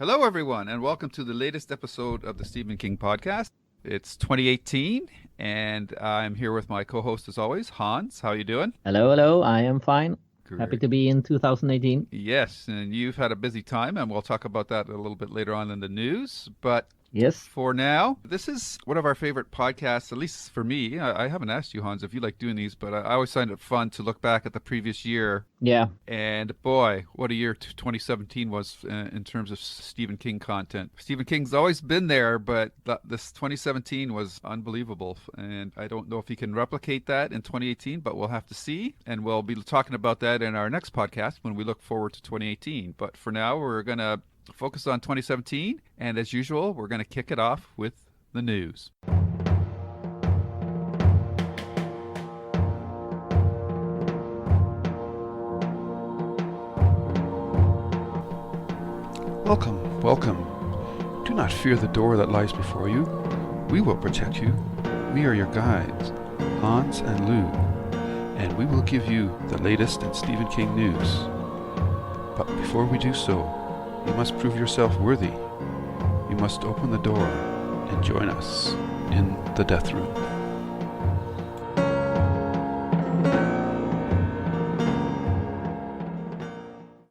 Hello, everyone, and welcome to the latest episode of the Stephen King podcast. It's 2018, and I'm here with my co-host, as always, Hans. How you doing? Hello. I am fine. Happy Great. to be in 2018. Yes, and you've had a busy time, and we'll talk about that a little bit later on in the news. But Yes. for now, this is one of our favorite podcasts, at least for me. I haven't asked you, Hans, if you like doing these, but I always find it fun to look back at the previous year. Yeah. And boy, what a year 2017 was in terms of Stephen King content. Stephen King's always been there, but this 2017 was unbelievable. And I don't know if he can replicate that in 2018, but we'll have to see. And we'll be talking about that in our next podcast when we look forward to 2018. But for now, we're going to focus on 2017. And as usual, we're going to kick it off with the news. Welcome, welcome. Do not fear the door that lies before you. We will protect you. We are your guides, Hans and Lou, and we will give you the latest in Stephen King news. But before we do so, you must prove yourself worthy. You must open the door and join us in the death room.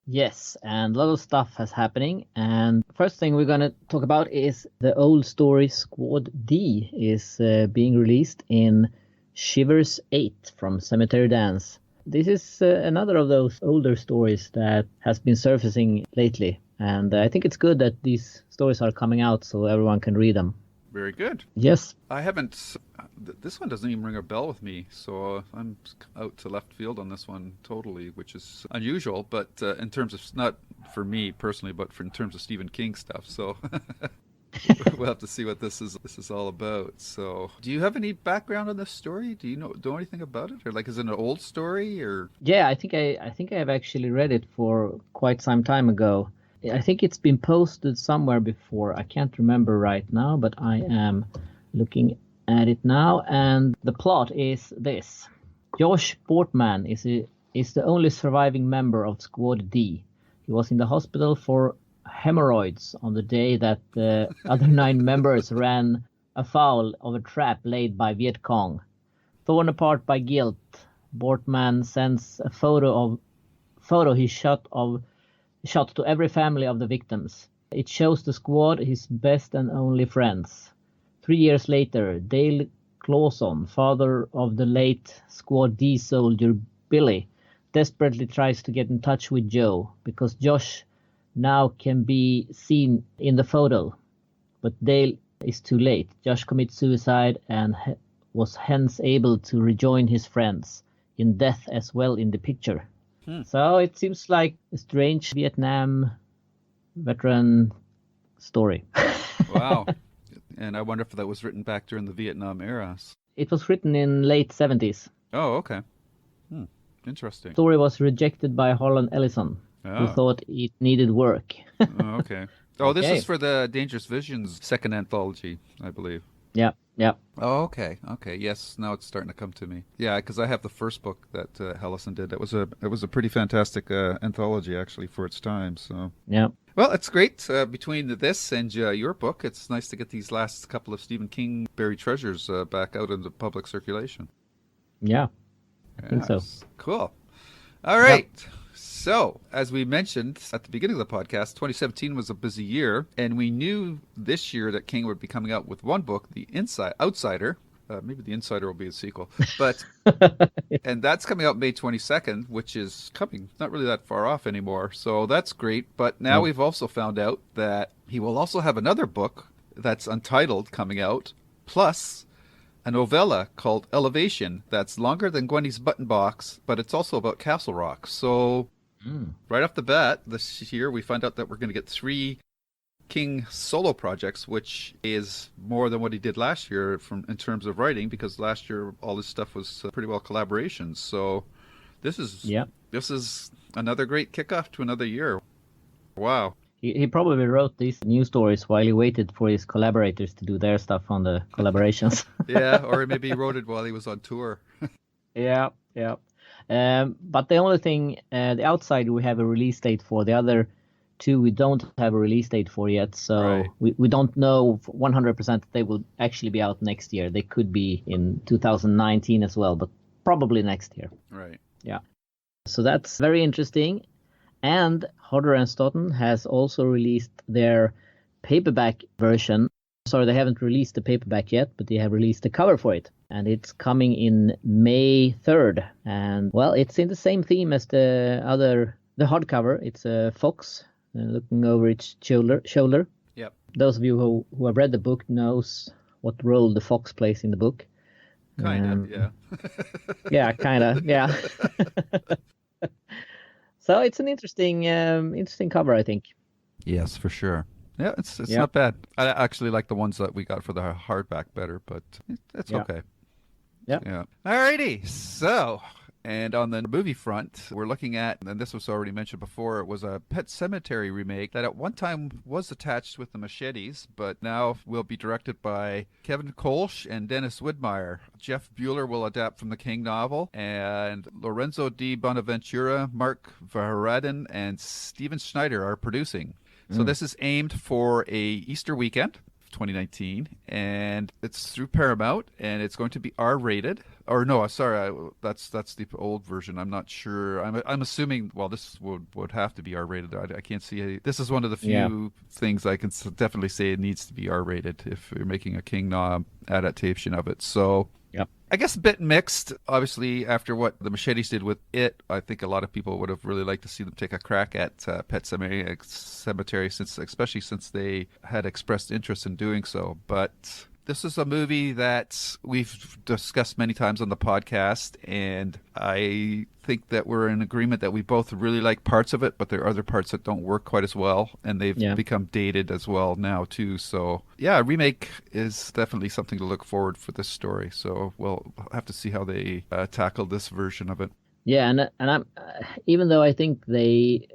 Yes, and a lot of stuff is happening. And first thing we're going to talk about is the old story Squad D is being released in Shivers 8 from Cemetery Dance. This is another of those older stories that has been surfacing lately. And I think it's good that these stories are coming out so everyone can read them. Very good. Yes. I haven't. This one doesn't even ring a bell with me, so I'm out to left field on this one totally, which is unusual. But in terms of not for me personally, but in terms of Stephen King stuff, so we'll have to see what this is all about. So, do you have any background on this story? Do you know anything about it, or like is it an old story, or? Yeah, I think I have actually read it for quite some time ago. I think it's been posted somewhere before. I can't remember right now, but I am looking at it now. And the plot is this. Josh Portman is the only surviving member of Squad D. He was in the hospital for hemorrhoids on the day that the other 9 members ran afoul of a trap laid by Viet Cong. Torn apart by guilt, Portman sends a photo he shot to every family of the victims. It shows the squad his best and only friends. 3 years later, Dale Clawson, father of the late Squad D soldier Billy, desperately tries to get in touch with Joe because Josh now can be seen in the photo. But Dale is too late. Josh commits suicide and was hence able to rejoin his friends in death as well in the picture. So it seems like a strange Vietnam veteran story. Wow. And I wonder if that was written back during the Vietnam era. It was written in late 70s. Oh, okay. Interesting. The story was rejected by Harlan Ellison, who thought it needed work. Oh, okay. Oh, this Okay. is for the Dangerous Visions second anthology, I believe. Yeah. Oh, okay. Yes, now it's starting to come to me. Yeah, because I have the first book that Ellison did. It was a pretty fantastic anthology, actually, for its time. So. Yeah. Well, it's great. Between this and your book, it's nice to get these last couple of Stephen King buried treasures back out into public circulation. Yeah. I think so. Cool. All right. Yep. So, as we mentioned at the beginning of the podcast, 2017 was a busy year, and we knew this year that King would be coming out with one book, The Outsider. Maybe The Insider will be a sequel, but and that's coming out May 22nd, which is coming not really that far off anymore. So that's great. But now we've also found out that he will also have another book that's untitled coming out, plus a novella called Elevation that's longer than Gwenny's Button Box, but it's also about Castle Rock. So right off the bat this year, we find out that we're going to get 3 King solo projects, which is more than what he did last year in terms of writing, because last year all his stuff was pretty well collaborations. So this is another great kickoff to another year. Wow. He probably wrote these news stories while he waited for his collaborators to do their stuff on the collaborations. Yeah, or maybe he wrote it while he was on tour. Yeah. But the only thing, the Outsider, we have a release date for. The other 2 we don't have a release date for yet, so Right. we don't know 100% that they will actually be out next year. They could be in 2019 as well, but probably next year. Right. Yeah. So that's very interesting. And Hodder and Stoughton has also released their paperback version. Sorry, they haven't released the paperback yet, but they have released the cover for it. And it's coming in May 3rd. And, well, it's in the same theme as the hardcover. It's a fox looking over its shoulder. Yep. Those of you who have read the book knows what role the fox plays in the book. Kind of, yeah. Yeah, kind of, yeah. So it's an interesting cover, I think. Yes, for sure. Yeah, it's Yeah. not bad. I actually like the ones that we got for the hardback better, but it's Yeah. okay. Yeah. Yeah. Alrighty. So, and on the movie front, we're looking at, and this was already mentioned before, it was a Pet Sematary remake that at one time was attached with the Machetes, but now will be directed by Kevin Kolsch and Dennis Widmeyer. Jeff Bueller will adapt from the King novel, and Lorenzo di Bonaventura, Mark Verheiden, and Steven Schneider are producing. So this is aimed for a Easter weekend, 2019, and it's through Paramount, and it's going to be R-rated. Or no, sorry, that's the old version. I'm not sure. I'm assuming. Well, this would have to be R-rated. I can't see. This is one of the few things I can definitely say it needs to be R-rated if you're making a King Knob adaptation of it. So. Yep. I guess a bit mixed. Obviously, after what the Machetes did with it, I think a lot of people would have really liked to see them take a crack at Pet Sematary, especially since they had expressed interest in doing so. But this is a movie that we've discussed many times on the podcast, and I think that we're in agreement that we both really like parts of it, but there are other parts that don't work quite as well, and they've become dated as well now too. So yeah, a remake is definitely something to look forward for this story. So we'll have to see how they tackle this version of it. Yeah, and I'm even though I think they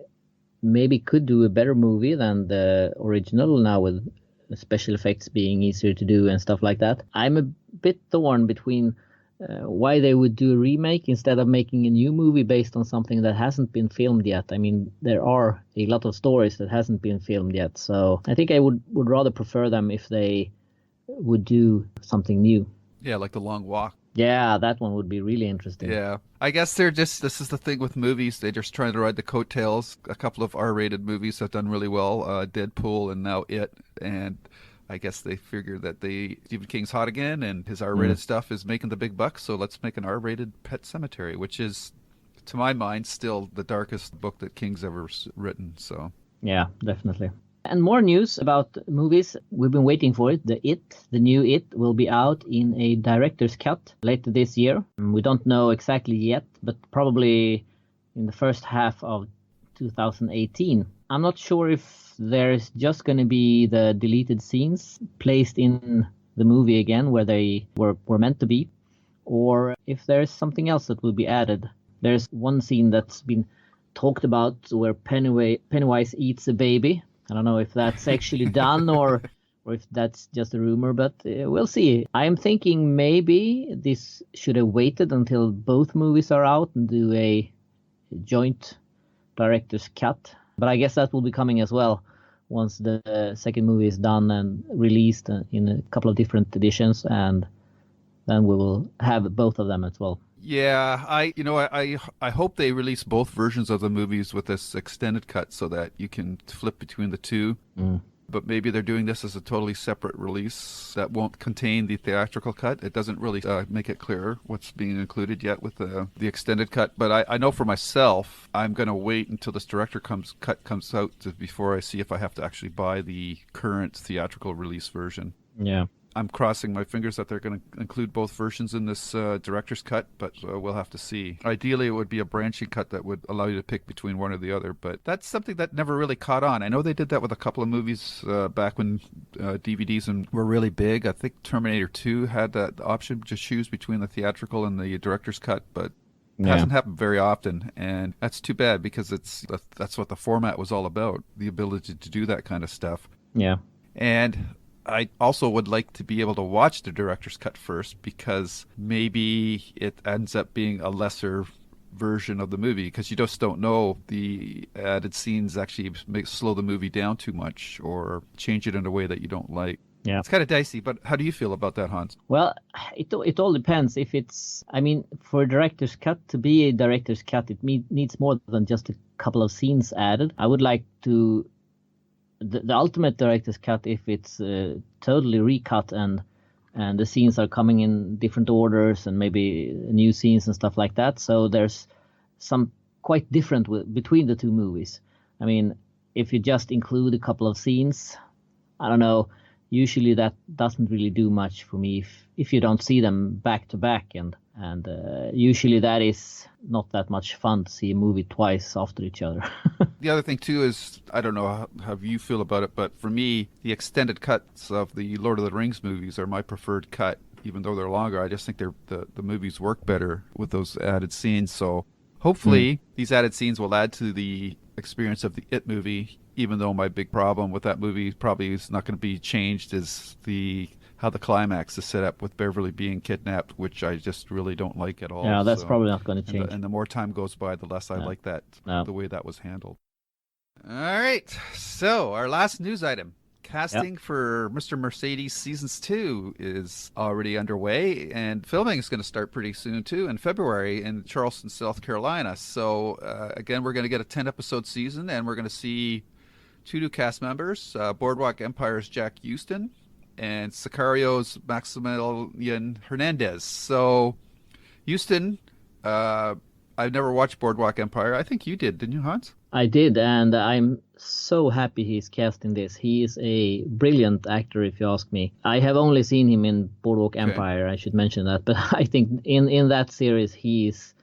maybe could do a better movie than the original now with special effects being easier to do and stuff like that, I'm a bit torn between why they would do a remake instead of making a new movie based on something that hasn't been filmed yet. I mean, there are a lot of stories that hasn't been filmed yet, so I think I would rather prefer them if they would do something new. Yeah, like The Long Walk. Yeah, that one would be really interesting. Yeah. I guess this is the thing with movies. They're just trying to ride the coattails. A couple of R-rated movies have done really well. Deadpool and now It. And I guess they figure that Stephen King's hot again and his R-rated stuff is making the big bucks. So let's make an R-rated Pet Sematary, which is, to my mind, still the darkest book that King's ever written. So yeah, definitely. And more news about movies. We've been waiting for it. The new It will be out in a director's cut later this year. We don't know exactly yet, but probably in the first half of 2018. I'm not sure if there's just going to be the deleted scenes placed in the movie again where they were meant to be, or if there's something else that will be added. There's one scene that's been talked about where Pennywise eats a baby. I don't know if that's actually done or if that's just a rumor, but we'll see. I'm thinking maybe this should have waited until both movies are out and do a joint director's cut. But I guess that will be coming as well once the second movie is done and released in a couple of different editions, and then we will have both of them as well. Yeah, I hope they release both versions of the movies with this extended cut so that you can flip between the two. But maybe they're doing this as a totally separate release that won't contain the theatrical cut. It doesn't really make it clear what's being included yet with the extended cut. But I know for myself, I'm going to wait until this cut comes out before I see if I have to actually buy the current theatrical release version. Yeah. I'm crossing my fingers that they're going to include both versions in this director's cut, but we'll have to see. Ideally, it would be a branching cut that would allow you to pick between one or the other, but that's something that never really caught on. I know they did that with a couple of movies back when DVDs were really big. I think Terminator 2 had that option to choose between the theatrical and the director's cut, but it hasn't happened very often, and that's too bad because that's what the format was all about, the ability to do that kind of stuff. Yeah. And I also would like to be able to watch the director's cut first because maybe it ends up being a lesser version of the movie, because you just don't know the added scenes actually slow the movie down too much or change it in a way that you don't like. Yeah. It's kind of dicey, but how do you feel about that, Hans? Well, it all depends. If it's, I mean, for a director's cut to be a director's cut, it needs more than just a couple of scenes added. I would like to, the ultimate director's cut, if it's totally recut and the scenes are coming in different orders and maybe new scenes and stuff like that. So there's some quite different between the two movies. I mean, if you just include a couple of scenes, I don't know. Usually that doesn't really do much for me if you don't see them back to back, and usually that is not that much fun to see a movie twice after each other. The other thing too is, I don't know how you feel about it, but for me, the extended cuts of the Lord of the Rings movies are my preferred cut. Even though they're longer, I just think the movies work better with those added scenes. So hopefully these added scenes will add to the experience of the It movie, even though my big problem with that movie probably is not going to be changed is how the climax is set up with Beverly being kidnapped, which I just really don't like at all. Yeah, that's probably not going to change. And the more time goes by, the less I like that, the way that was handled. All right, so our last news item. Casting for Mr. Mercedes Seasons 2 is already underway, and filming is going to start pretty soon, too, in February in Charleston, South Carolina. So, again, we're going to get a 10-episode season, and we're going to see 2 new cast members, Boardwalk Empire's Jack Houston and Sicario's Maximilian Hernandez. So, Houston, I've never watched Boardwalk Empire. I think you did, didn't you, Hans? I did, and I'm so happy he's cast in this. He is a brilliant actor, if you ask me. I have only seen him in Boardwalk Empire, I should mention that, but I think in that series he is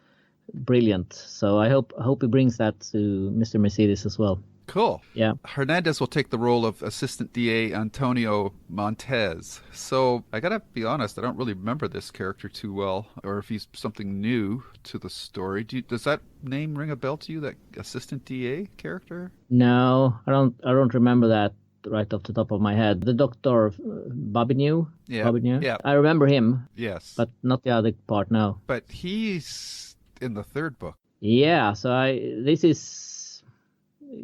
brilliant. So I hope he brings that to Mr. Mercedes as well. Cool. Yeah. Hernandez will take the role of Assistant DA Antonio Montez. So I gotta be honest, I don't really remember this character too well, or if he's something new to the story. Does that name ring a bell to you? That Assistant DA character? No, I don't remember that right off the top of my head. The Dr. Babineau? Yeah. Babineau? Yeah. I remember him. Yes. But not the other part now. But he's in the third book. Yeah, so this is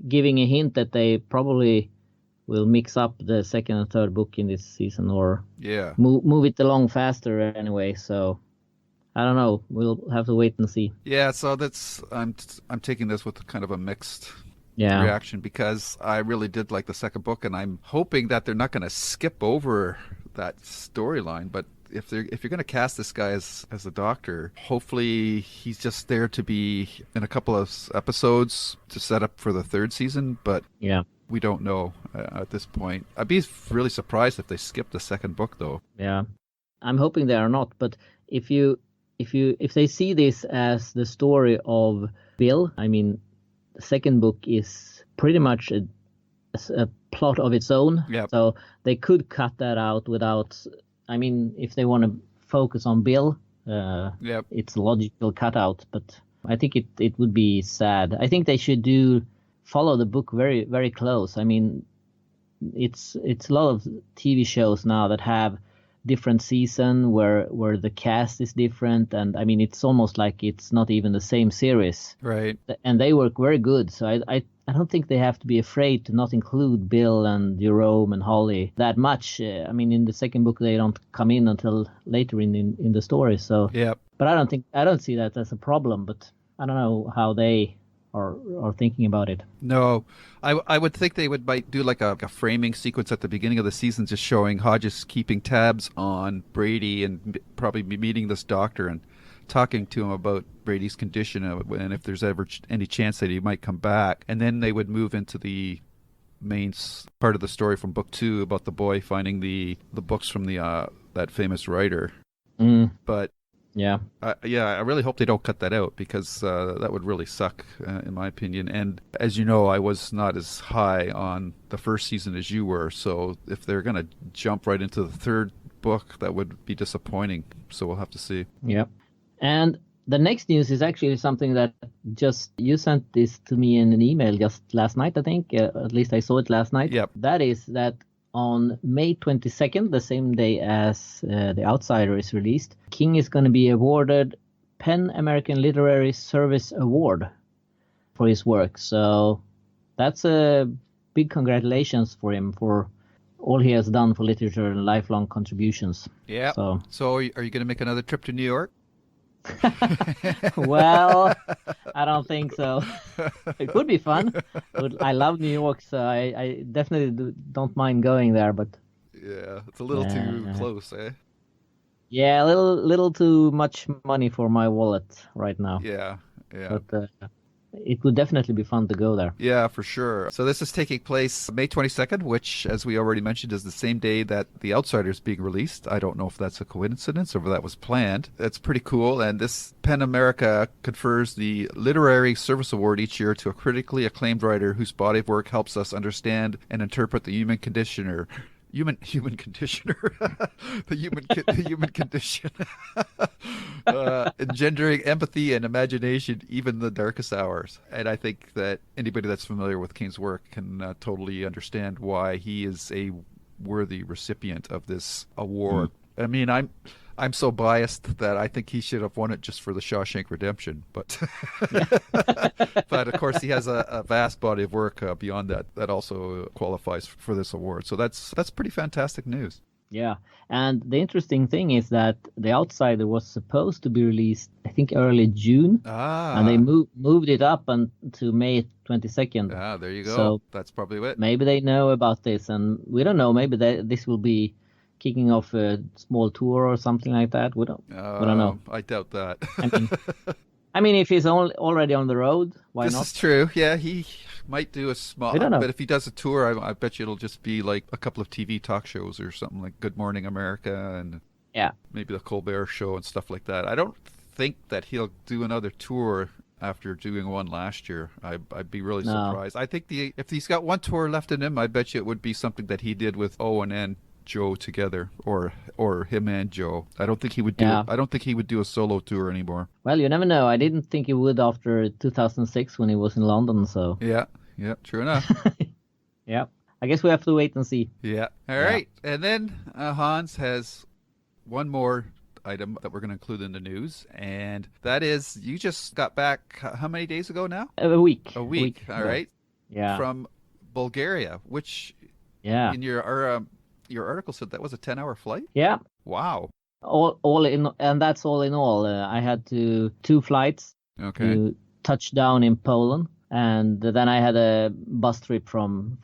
giving a hint that they probably will mix up the second and third book in this season, or move it along faster anyway. So I don't know. We'll have to wait and see. Yeah, so I'm taking this with kind of a mixed reaction, because I really did like the second book, and I'm hoping that they're not going to skip over that storyline. But if you're going to cast this guy as a doctor, hopefully he's just there to be in a couple of episodes to set up for the third season. But we don't know at this point. I'd be really surprised if they skip the second book, though. Yeah, I'm hoping they are not. But if they see this as the story of Bill, I mean, the second book is pretty much a plot of its own. Yep. So they could cut that out without. I mean, if they want to focus on Bill, it's a logical cutout. But I think it would be sad. I think they should follow the book very, very close. I mean, it's a lot of TV shows now that have different season where the cast is different, and I mean, it's almost like it's not even the same series. Right. And they work very good. So I don't think they have to be afraid to not include Bill and Jerome and Holly that much. I mean, in the second book, they don't come in until later in the story. So, but I don't see that as a problem. But I don't know how they are thinking about it. No, I would think they might do like a framing sequence at the beginning of the season, just showing Hodges keeping tabs on Brady and probably meeting this doctor and talking to him about Brady's condition and if there's ever any chance that he might come back. And then they would move into the main part of the story from book 2 about the boy finding the books from that famous writer. But I really hope they don't cut that out, because that would really suck, in my opinion. And as you know, I was not as high on the first season as you were. So if they're going to jump right into the third book, that would be disappointing. So we'll have to see. Yep. And the next news is actually something that you sent this to me in an email just last night, I think. At least I saw it last night. Yep. That is that on May 22nd, the same day as The Outsider is released, King is going to be awarded PEN American Literary Service Award for his work. So that's a big congratulations for him for all he has done for literature and lifelong contributions. Yeah. So are you going to make another trip to New York? Well, I don't think so. It would be fun. I love New York, so I definitely don't mind going there. But yeah, it's a little too close, eh? Yeah, a little too much money for my wallet right now. Yeah. But it would definitely be fun to go there. Yeah, for sure. So this is taking place May 22nd, which, as we already mentioned, is the same day that The Outsider is being released. I don't know if that's a coincidence or if that was planned. That's pretty cool. And this PEN America confers the Literary Service Award each year to a critically acclaimed writer whose body of work helps us understand and interpret the human conditioner. Human conditioner, the human condition, engendering empathy and imagination even in the darkest hours. And I think that anybody that's familiar with King's work can totally understand why he is a worthy recipient of this award. I mean, I'm so biased that I think he should have won it just for the Shawshank Redemption, but but of course he has a vast body of work beyond that also qualifies for this award. So that's pretty fantastic news. Yeah, and the interesting thing is that The Outsider was supposed to be released, I think, early June, and they moved it up to May 22nd. Ah, there you go. So that's probably it. Maybe they know about this, and we don't know. Maybe this will be kicking off a small tour or something like that. We don't know. I doubt that. I mean, if he's already on the road, why not? This is true. Yeah, he might do a small. We don't know. But if he does a tour, I bet you it'll just be like a couple of TV talk shows or something like Good Morning America and maybe the Colbert Show and stuff like that. I don't think that he'll do another tour after doing one last year. I'd be really surprised. I think if he's got one tour left in him, I bet you it would be something that he did with Owen and Joe together, or him and Joe. I don't think he would do. I don't think he would do a solo tour anymore. Well, you never know. I didn't think he would after 2006 when he was in London. So yeah, true enough. Yeah, I guess we have to wait and see. Yeah. All right, and then Hans has one more item that we're going to include in the news, and that is you just got back how many days ago now? A week. A week. All right. Yeah. From Bulgaria, which in your article said that was a 10-hour flight? Yeah. Wow. All in, and that's all in all. I had two flights to touch down in Poland, and then I had a bus trip from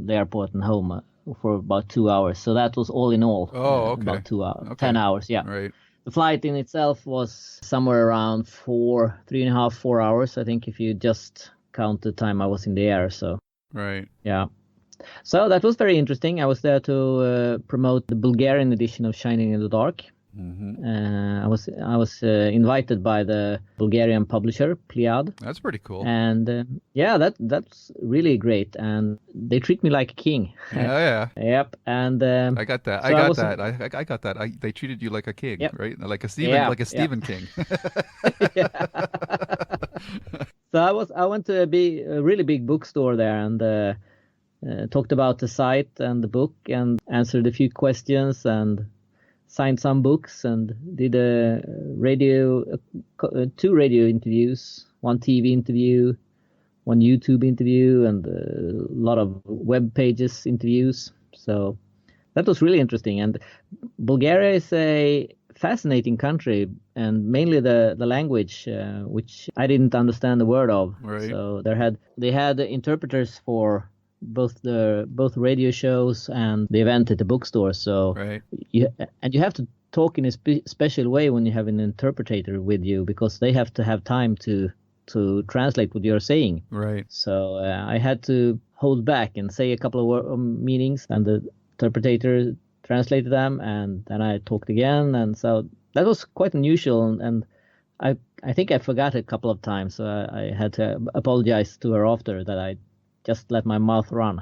the airport and home for about 2 hours. So that was all in all. Oh, okay. About 2 hours, Okay. 10 hours. Yeah. Right. The flight in itself was somewhere around 3.5, 4 hours. I think if you just count the time I was in the air. So. Right. Yeah. So that was very interesting. I was there to promote the Bulgarian edition of Shining in the Dark. Mm-hmm. I was invited by the Bulgarian publisher Pliad. That's pretty cool. And that's really great. And they treat me like a king. Yeah. Yep. And I got that. I got that. They treated you like a king, right? Like a Stephen King. So I went to a really big bookstore there and. Talked about the site and the book and answered a few questions and signed some books and did two radio interviews, one TV interview, one YouTube interview, and a lot of web pages interviews. So that was really interesting. And Bulgaria is a fascinating country, and mainly the language, which I didn't understand a word of. Right. So they had interpreters for both radio shows and the event at the bookstore. So you have to talk in a special way when you have an interpreter with you, because they have to have time to translate what you're saying. Right. So I had to hold back and say a couple of meanings, and the interpreter translated them, and then I talked again, and so that was quite unusual. And I think I forgot a couple of times, so I had to apologize to her after that. I just let my mouth run.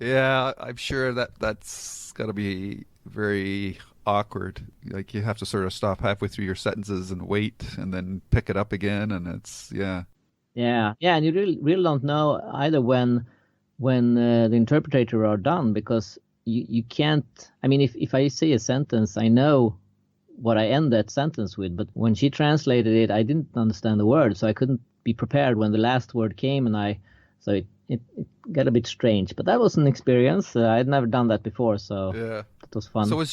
Yeah, I'm sure that's got to be very awkward. Like you have to sort of stop halfway through your sentences and wait, and then pick it up again, and it's yeah, and you really don't know either when the interpreter are done, because you can't. I mean, if I say a sentence, I know what I end that sentence with. But when she translated it, I didn't understand the word, so I couldn't be prepared when the last word came, so it got a bit strange. But that was an experience. I'd never done that before, so Yeah. it was fun. So was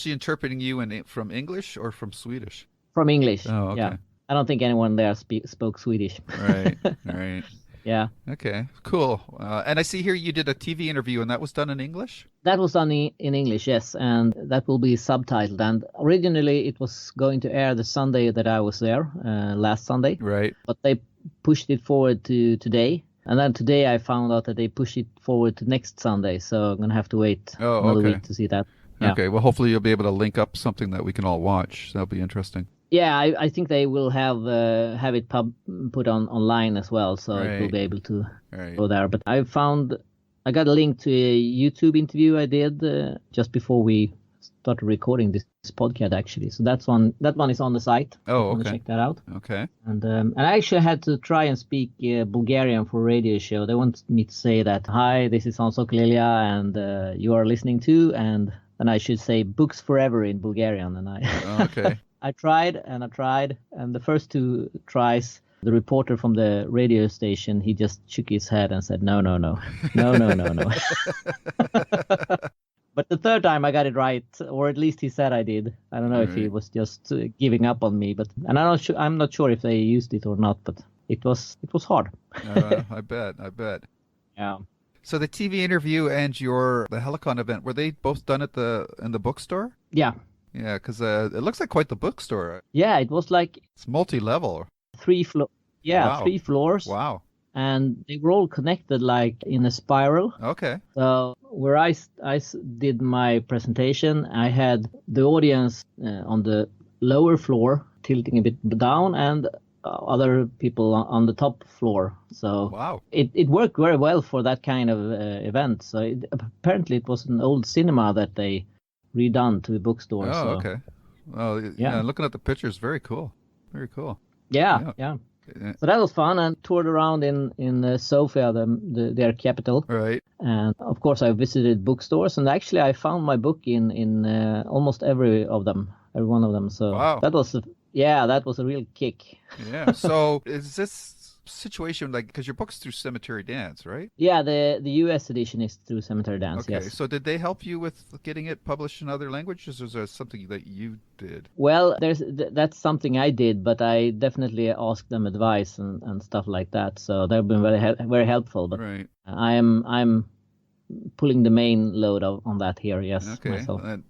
she interpreting you from English or from Swedish? From English. Oh, okay. Yeah. I don't think anyone there spoke Swedish. Right. Right. Yeah. Okay. Cool. And I see here you did a TV interview, and that was done in English? That was done in English, yes, and that will be subtitled. And originally it was going to air the Sunday that I was there, last Sunday. Right. But they pushed it forward to today. And then today I found out that they pushed it forward to next Sunday. So I'm going to have to wait another week to see that. Yeah. Okay. Well, hopefully you'll be able to link up something that we can all watch. That'll be interesting. Yeah, I think they will have it put online as well, so it will be able to go there. But I got a link to a YouTube interview I did just before we started recording this podcast, actually. So that one is on the site. Oh, okay. Check that out. Okay. And I actually had to try and speak Bulgarian for a radio show. They wanted me to say that, hi, this is Hans Lilja, and you are listening to, and then I should say books forever in Bulgarian. And Okay. I tried, and the first two tries, the reporter from the radio station, he just shook his head and said, no. But the third time I got it right, or at least he said I did. I don't know if he was just giving up on me, and I'm not sure if they used it or not, but it was hard. I bet. Yeah. So the TV interview and the Helicon event, were they both done in the bookstore? Yeah. Yeah, because it looks like quite the bookstore. Yeah, it was like it's multi-level. 3 floors. Wow. And they were all connected like in a spiral. Okay. So where I did my presentation, I had the audience on the lower floor tilting a bit down, and other people on the top floor. So wow. It worked very well for that kind of event. So apparently it was an old cinema that they redone to a bookstore. Oh, so. okay. Well, yeah. Looking at the pictures, very cool. Very cool. Yeah. So that was fun, and toured around in Sofia, their capital. Right. And of course, I visited bookstores, and actually, I found my book in almost every one of them. So wow. that was a real kick. Yeah. So is this situation like, because your book's through Cemetery Dance, right? Yeah, the US edition is through Cemetery Dance. Okay. Yes. So did they help you with getting it published in other languages, or is there something that you did? Well, that's something I did, but I definitely asked them advice and stuff like that. So they've been very helpful. But right. I'm pulling the main load on that here. Yes. Okay. Myself. And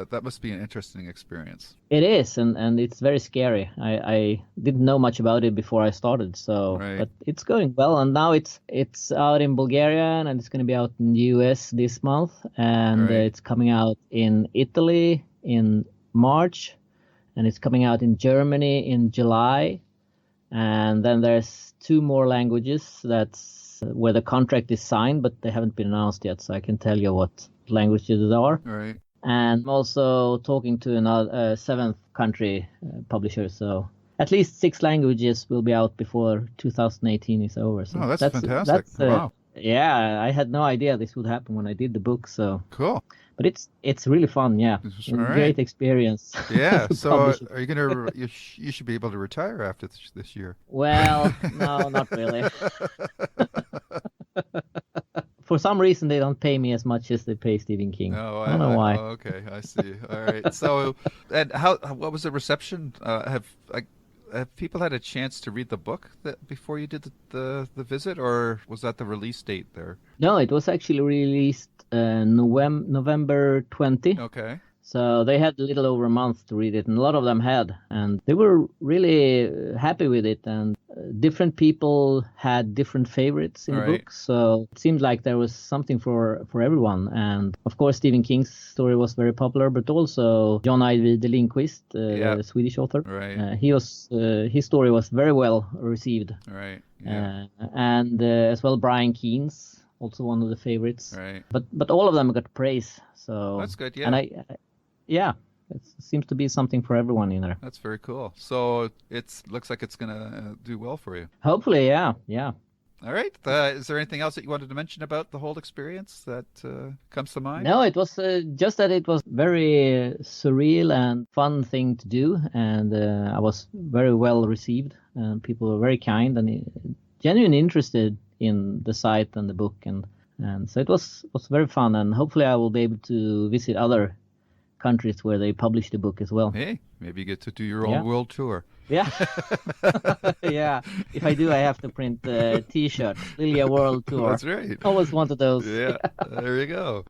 that must be an interesting experience. It is, and it's very scary. I didn't know much about it before I started, so but it's going well. And now it's out in Bulgaria, and it's going to be out in the US this month, and it's coming out in Italy in March, and it's coming out in Germany in July, and then there's 2 more languages that's where the contract is signed, but they haven't been announced yet, so I can tell you what languages they are. Right. And I'm also talking to another 7th country publisher, so at least 6 languages will be out before 2018 is over. So that's fantastic. Wow. Yeah, I had no idea this would happen when I did the book. So cool. But it's really fun. Yeah, great experience. Yeah. So are you gonna? You should be able to retire after this year. Well, no, not really. For some reason, they don't pay me as much as they pay Stephen King. Oh, I don't know why. Oh, okay, I see. All right. So, and what was the reception? Have people had a chance to read the book before you did the visit, or was that the release date there? No, it was actually released November 20. Okay. So they had a little over a month to read it, and a lot of them had, and they were really happy with it. And different people had different favorites in the book, so it seemed like there was something for everyone. And of course, Stephen King's story was very popular, but also John Ajvide Lindqvist, the Swedish author, his story was very well received. Right. Yeah. And as well, Brian Keene's also one of the favorites. Right. But all of them got praise. So that's good. Yeah. And it seems to be something for everyone in there. That's very cool. So looks like it's gonna do well for you. Hopefully, yeah. All right. Is there anything else that you wanted to mention about the whole experience that comes to mind? No, it was just that it was very surreal and fun thing to do, and I was very well received, and people were very kind and genuinely interested in the site and the book, and so it was very fun, and hopefully I will be able to visit other countries where they publish the book as well. Hey, maybe you get to do your own world tour. Yeah. Yeah. If I do, I have to print the T-shirt, Lilja World Tour. That's right. Always wanted those. Yeah, there you go.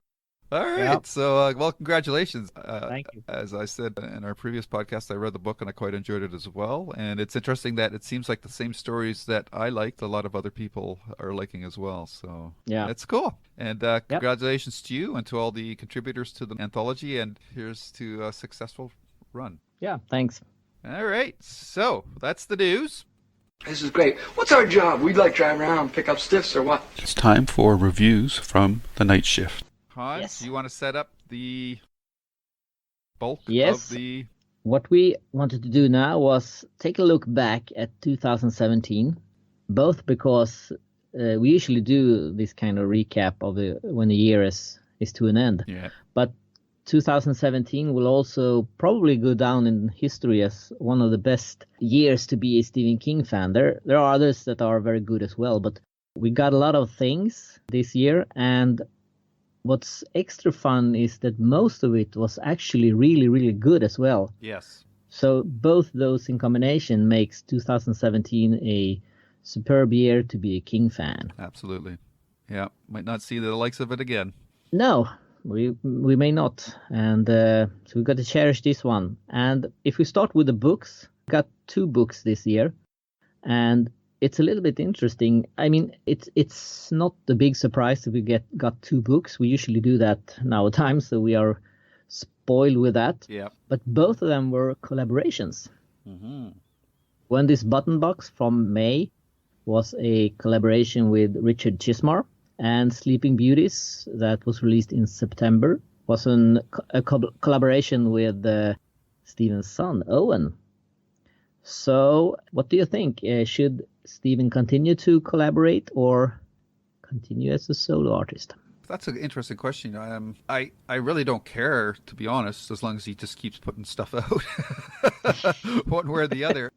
All right. Yep. So, well, congratulations. Thank you. As I said in our previous podcast, I read the book and I quite enjoyed it as well. And it's interesting that it seems like the same stories that I liked, a lot of other people are liking as well. So, yeah, it's cool. And congratulations to you and to all the contributors to the anthology. And here's to a successful run. Yeah, thanks. All right. So, that's the news. This is great. What's our job? We'd like drive around, pick up stiffs or what? It's time for reviews from the night shift. Hans, Yes. you want to set up the bulk Yes. of the... What we wanted to do now was take a look back at 2017, both because we usually do this kind of recap of when the year is to an end. Yeah. But 2017 will also probably go down in history as one of the best years to be a Stephen King fan. There are others that are very good as well, but we got a lot of things this year, and what's extra fun is that most of it was actually really, really good as well. Yes. So both those in combination makes 2017 a superb year to be a King fan. Absolutely. Yeah. Might not see the likes of it again. No, we may not. And so we've got to cherish this one. And if we start with the books, we got 2 books this year. And it's a little bit interesting. I mean, it's not the big surprise that we got 2 books. We usually do that nowadays, so we are spoiled with that. Yeah. But both of them were collaborations. Mm-hmm. When this button box from May was a collaboration with Richard Chismar, and Sleeping Beauties that was released in September was a collaboration with Stephen's son, Owen. So what do you think? Should Stephen continue to collaborate or continue as a solo artist? That's an interesting question. I really don't care, to be honest, as long as he just keeps putting stuff out, one way or the other.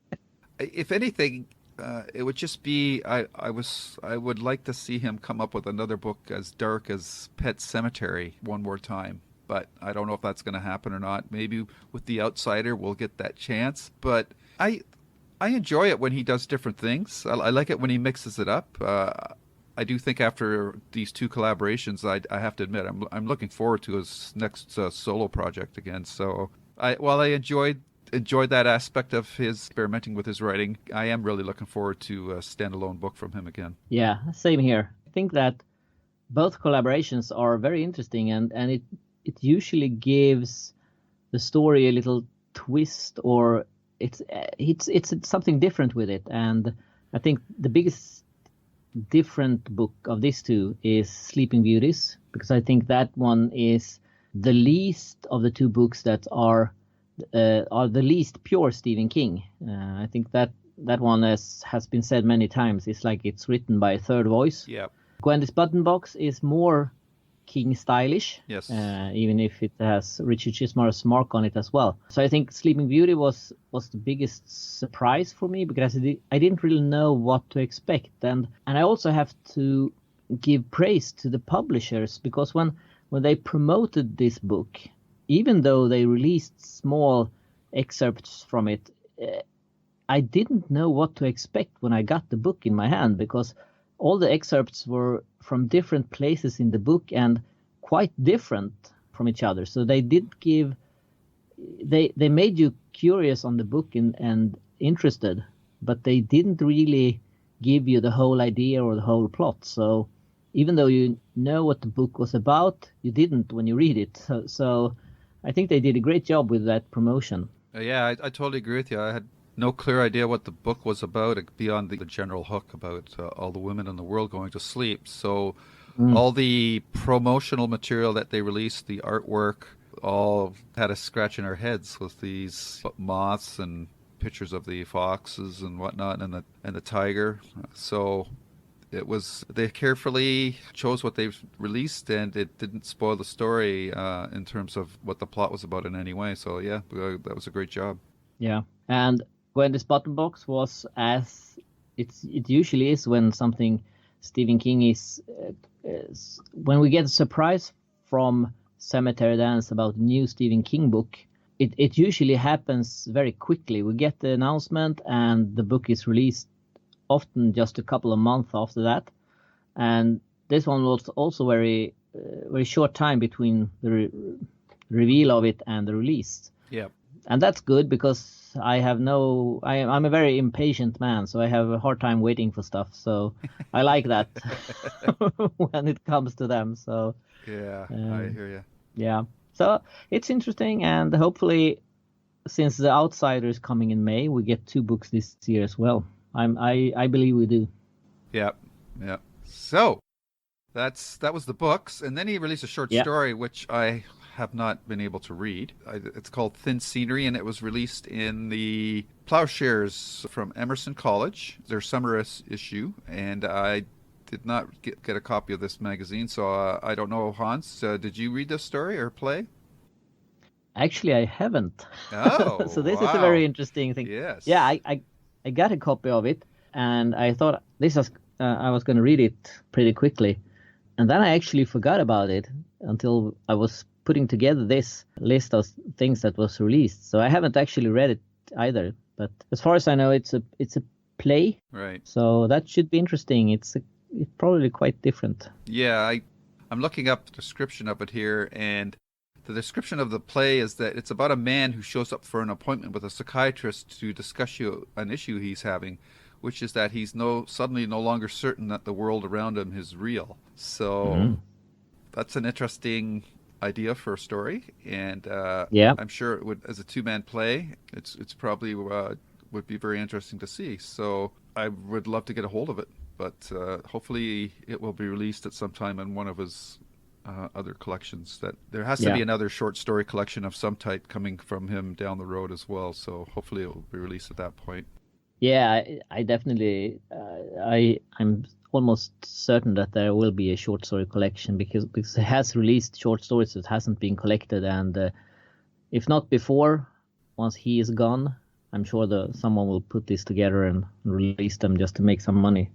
If anything, it would just be I would like to see him come up with another book as dark as Pet Sematary one more time. But I don't know if that's going to happen or not. Maybe with The Outsider we'll get that chance. But I enjoy it when he does different things. I like it when he mixes it up. I do think after these 2 collaborations, I have to admit I'm looking forward to his next solo project again. So while I enjoyed that aspect of his experimenting with his writing, I am really looking forward to a standalone book from him again. Yeah, same here. I think that both collaborations are very interesting, and it usually gives the story a little twist, or it's something different with it. And I think the biggest different book of these 2 is Sleeping Beauties, because I think that one is the least of the 2 books that are the least pure Stephen King. I think that one has been said many times. It's like it's written by a third voice. Yeah. Gwendy's Button Box is more King stylish. Yes. Even if it has Richard Chismar's mark on it as well. So I think Sleeping Beauty was the biggest surprise for me, because I didn't really know what to expect, and I also have to give praise to the publishers, because when they promoted this book, even though they released small excerpts from it, I didn't know what to expect when I got the book in my hand, because all the excerpts were from different places in the book and quite different from each other. So they made you curious on the book and interested, but they didn't really give you the whole idea or the whole plot. So even though you know what the book was about, you didn't when you read it. So I think they did a great job with that promotion. Yeah, I totally agree with you. I had no clear idea what the book was about beyond the general hook about all the women in the world going to sleep. So all the promotional material that they released, the artwork, all had us scratching our heads with these moths and pictures of the foxes and whatnot, and the tiger. So they carefully chose what they've released, and it didn't spoil the story in terms of what the plot was about in any way. So yeah, that was a great job. Yeah. And when this bottom box was, as it usually is when something Stephen King is when we get a surprise from Cemetery Dance about new Stephen King book, it usually happens very quickly. We get the announcement and the book is released often just a couple of months after that. And this one was also very short time between the reveal of it and the release. Yeah. And that's good because I'm a very impatient man, so I have a hard time waiting for stuff. So I like that when it comes to them. So yeah, I hear you. Yeah. So it's interesting, and hopefully, since The Outsider is coming in May, we get 2 books this year as well. I believe we do. Yeah. So that was the books, and then he released a short story which I have not been able to read. It's called Thin Scenery, and it was released in the Plowshares from Emerson College, their summer issue, and I did not get a copy of this magazine, so I don't know, Hans, did you read this story or play? Actually, I haven't. Oh, so this is a very interesting thing. Yes. Yeah, I got a copy of it, and I thought I was going to read it pretty quickly, and then I actually forgot about it until I was putting together this list of things that was released. So I haven't actually read it either. But as far as I know, it's a play. Right. So that should be interesting. It's probably quite different. Yeah, I'm looking up the description of it here, and the description of the play is that it's about a man who shows up for an appointment with a psychiatrist to discuss an issue he's having, which is that he's suddenly no longer certain that the world around him is real. So that's an interesting idea for a story, and I'm sure it would, as a 2-man play, it's probably would be very interesting to see. So I would love to get a hold of it, but hopefully it will be released at some time in one of his other collections. That there has to be another short story collection of some type coming from him down the road as well. So hopefully it will be released at that point. Yeah, I definitely I'm almost certain that there will be a short story collection because it has released short stories that hasn't been collected, and if not before, once he is gone, I'm sure someone will put this together and release them just to make some money.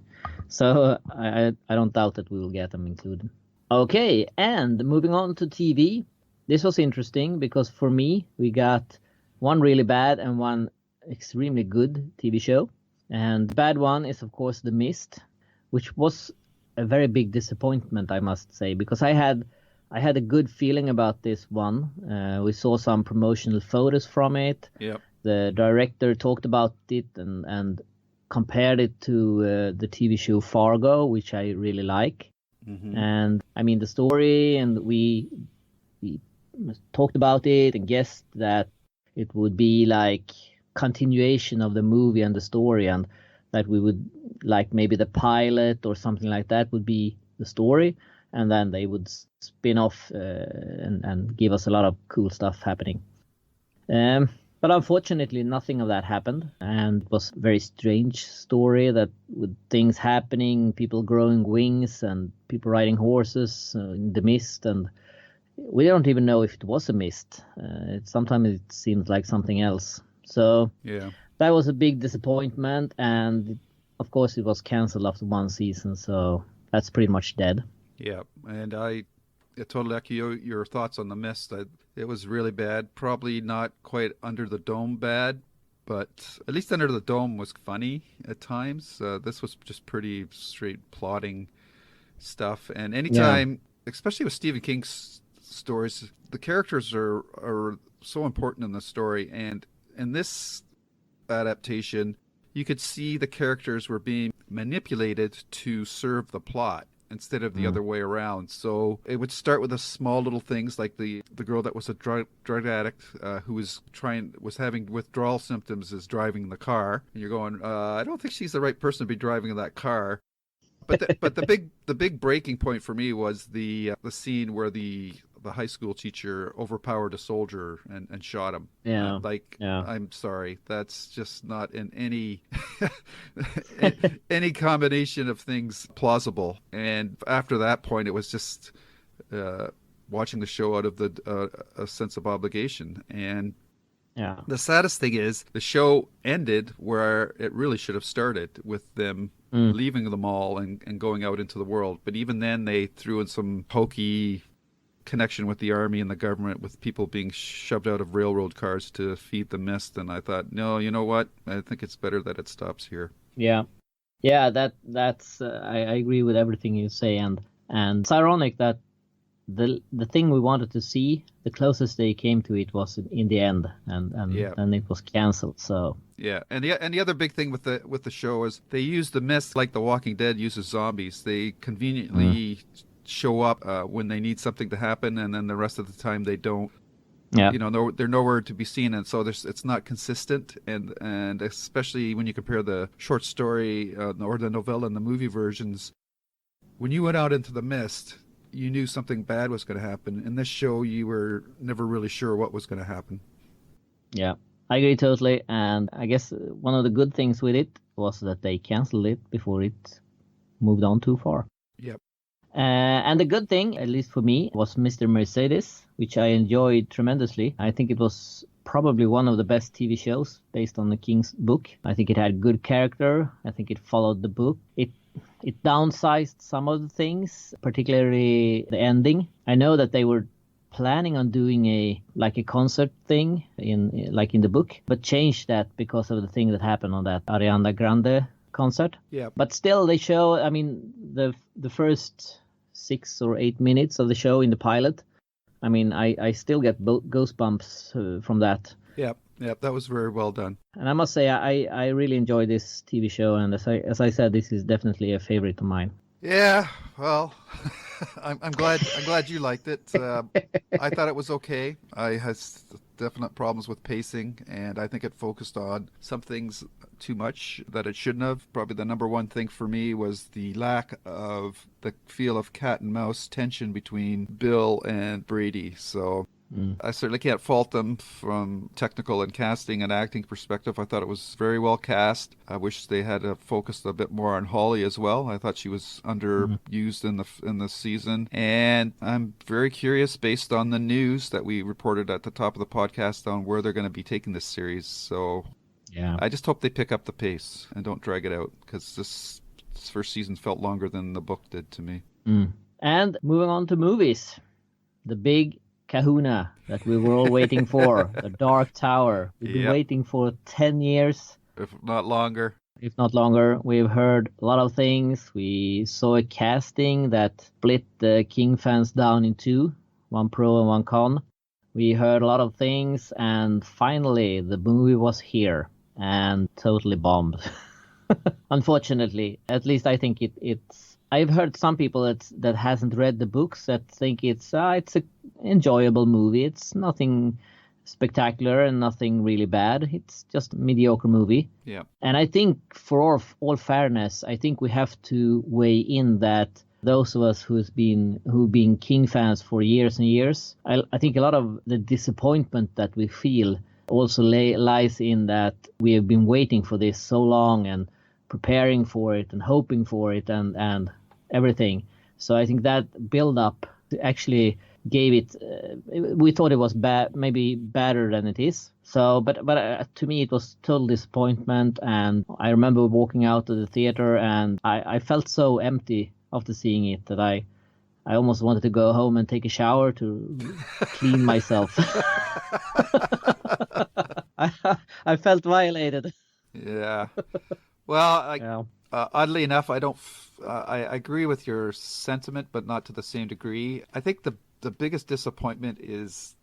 So I don't doubt that we will get them included. Okay, and moving on to TV. This was interesting because for me, we got one really bad and one extremely good TV show. And the bad one is, of course, The Mist, which was a very big disappointment, I must say, because I had a good feeling about this one. We saw some promotional photos from it. Yep. The director talked about it and compared it to the TV show Fargo, which I really like. Mm-hmm. And I mean the story, and we talked about it and guessed that it would be like continuation of the movie and the story, and that we would like maybe the pilot or something like that would be the story, and then they would spin off and give us a lot of cool stuff happening. But unfortunately, nothing of that happened, and it was a very strange story that with things happening, people growing wings and people riding horses in the mist, and we don't even know if it was a mist. Sometimes it seems like something else. So that was a big disappointment, and of course it was canceled after one season, so that's pretty much dead. Yeah, and I totally echo your thoughts on The Mist. It was really bad. Probably not quite Under the Dome bad, but at least Under the Dome was funny at times. This was just pretty straight plotting stuff. And anytime, especially with Stephen King's stories, the characters are so important in the story. And in this adaptation, you could see the characters were being manipulated to serve the plot instead of the other way around. So it would start with the small little things like the girl that was a drug addict who was having withdrawal symptoms is driving the car. And you're going, I don't think she's the right person to be driving that car. But the big breaking point for me was the scene where the the high school teacher overpowered a soldier and shot him. Yeah. I'm sorry, that's just not in any any combination of things plausible. And after that point, it was just watching the show out of a sense of obligation. And the saddest thing is the show ended where it really should have started, with them leaving the mall and going out into the world. But even then, they threw in some hokey connection with the army and the government, with people being shoved out of railroad cars to feed the mist. And I thought, no, you know what? I think it's better that it stops here. Yeah. That's I agree with everything you say, and it's ironic that the thing we wanted to see, the closest they came to it was in the end, and then it was canceled. So and the other big thing with the show is they use the mist like The Walking Dead uses zombies. They conveniently show up when they need something to happen, and then the rest of the time they don't. Yeah, they're nowhere to be seen, and so it's not consistent, and especially when you compare the short story or the novella and the movie versions. When you went out into the mist, you knew something bad was going to happen. In this show, you were never really sure what was going to happen. Yeah, I agree totally. And I guess one of the good things with it was that they canceled it before it moved on too far. Yep. And the good thing, at least for me, was Mr. Mercedes, which I enjoyed tremendously. I think it was probably one of the best TV shows based on the King's book. I think it had good character. I think it followed the book. It downsized some of the things, particularly the ending. I know that they were planning on doing a concert thing in the book, but changed that because of the thing that happened on that Ariana Grande concert. Yeah. But still, they show. I mean, the first 6 or 8 minutes of the show in the pilot. I mean, I still get goosebumps from that. Yeah. Yeah, that was very well done. And I must say, I really enjoy this TV show, and as I said, this is definitely a favorite of mine. Yeah, well, I'm glad you liked it. I thought it was okay. I had definite problems with pacing, and I think it focused on some things too much that it shouldn't have. Probably the number one thing for me was the lack of the feel of cat and mouse tension between Bill and Brady. So I certainly can't fault them from technical and casting and acting perspective. I thought it was very well cast. I wish they had focused a bit more on Holly as well. I thought she was underused in the season. And I'm very curious, based on the news that we reported at the top of the podcast, on where they're going to be taking this series. So yeah, I just hope they pick up the pace and don't drag it out, because this first season felt longer than the book did to me. And moving on to movies, the big kahuna that we were all waiting for, The Dark Tower. We've been waiting for 10 years. If not longer. If not longer. We've heard a lot of things. We saw a casting that split the King fans down in two, one pro and one con. We heard a lot of things, and finally the movie was here and totally bombed. Unfortunately, at least I think it's. I've heard some people that hasn't read the books that think it's a enjoyable movie. It's nothing spectacular and nothing really bad. It's just a mediocre movie. Yeah. And I think, for all fairness, I think we have to weigh in that those of us who've been King fans for years and years, I think a lot of the disappointment that we feel also lies in that we have been waiting for this so long and preparing for it and hoping for it and everything. So I think that build up actually gave it. We thought it was bad, maybe better than it is. So, but to me it was total disappointment. And I remember walking out of the theater, and I felt so empty after seeing it that I almost wanted to go home and take a shower to clean myself. I felt violated. Yeah. Well, oddly enough, I don't. I agree with your sentiment, but not to the same degree. I think the biggest disappointment is,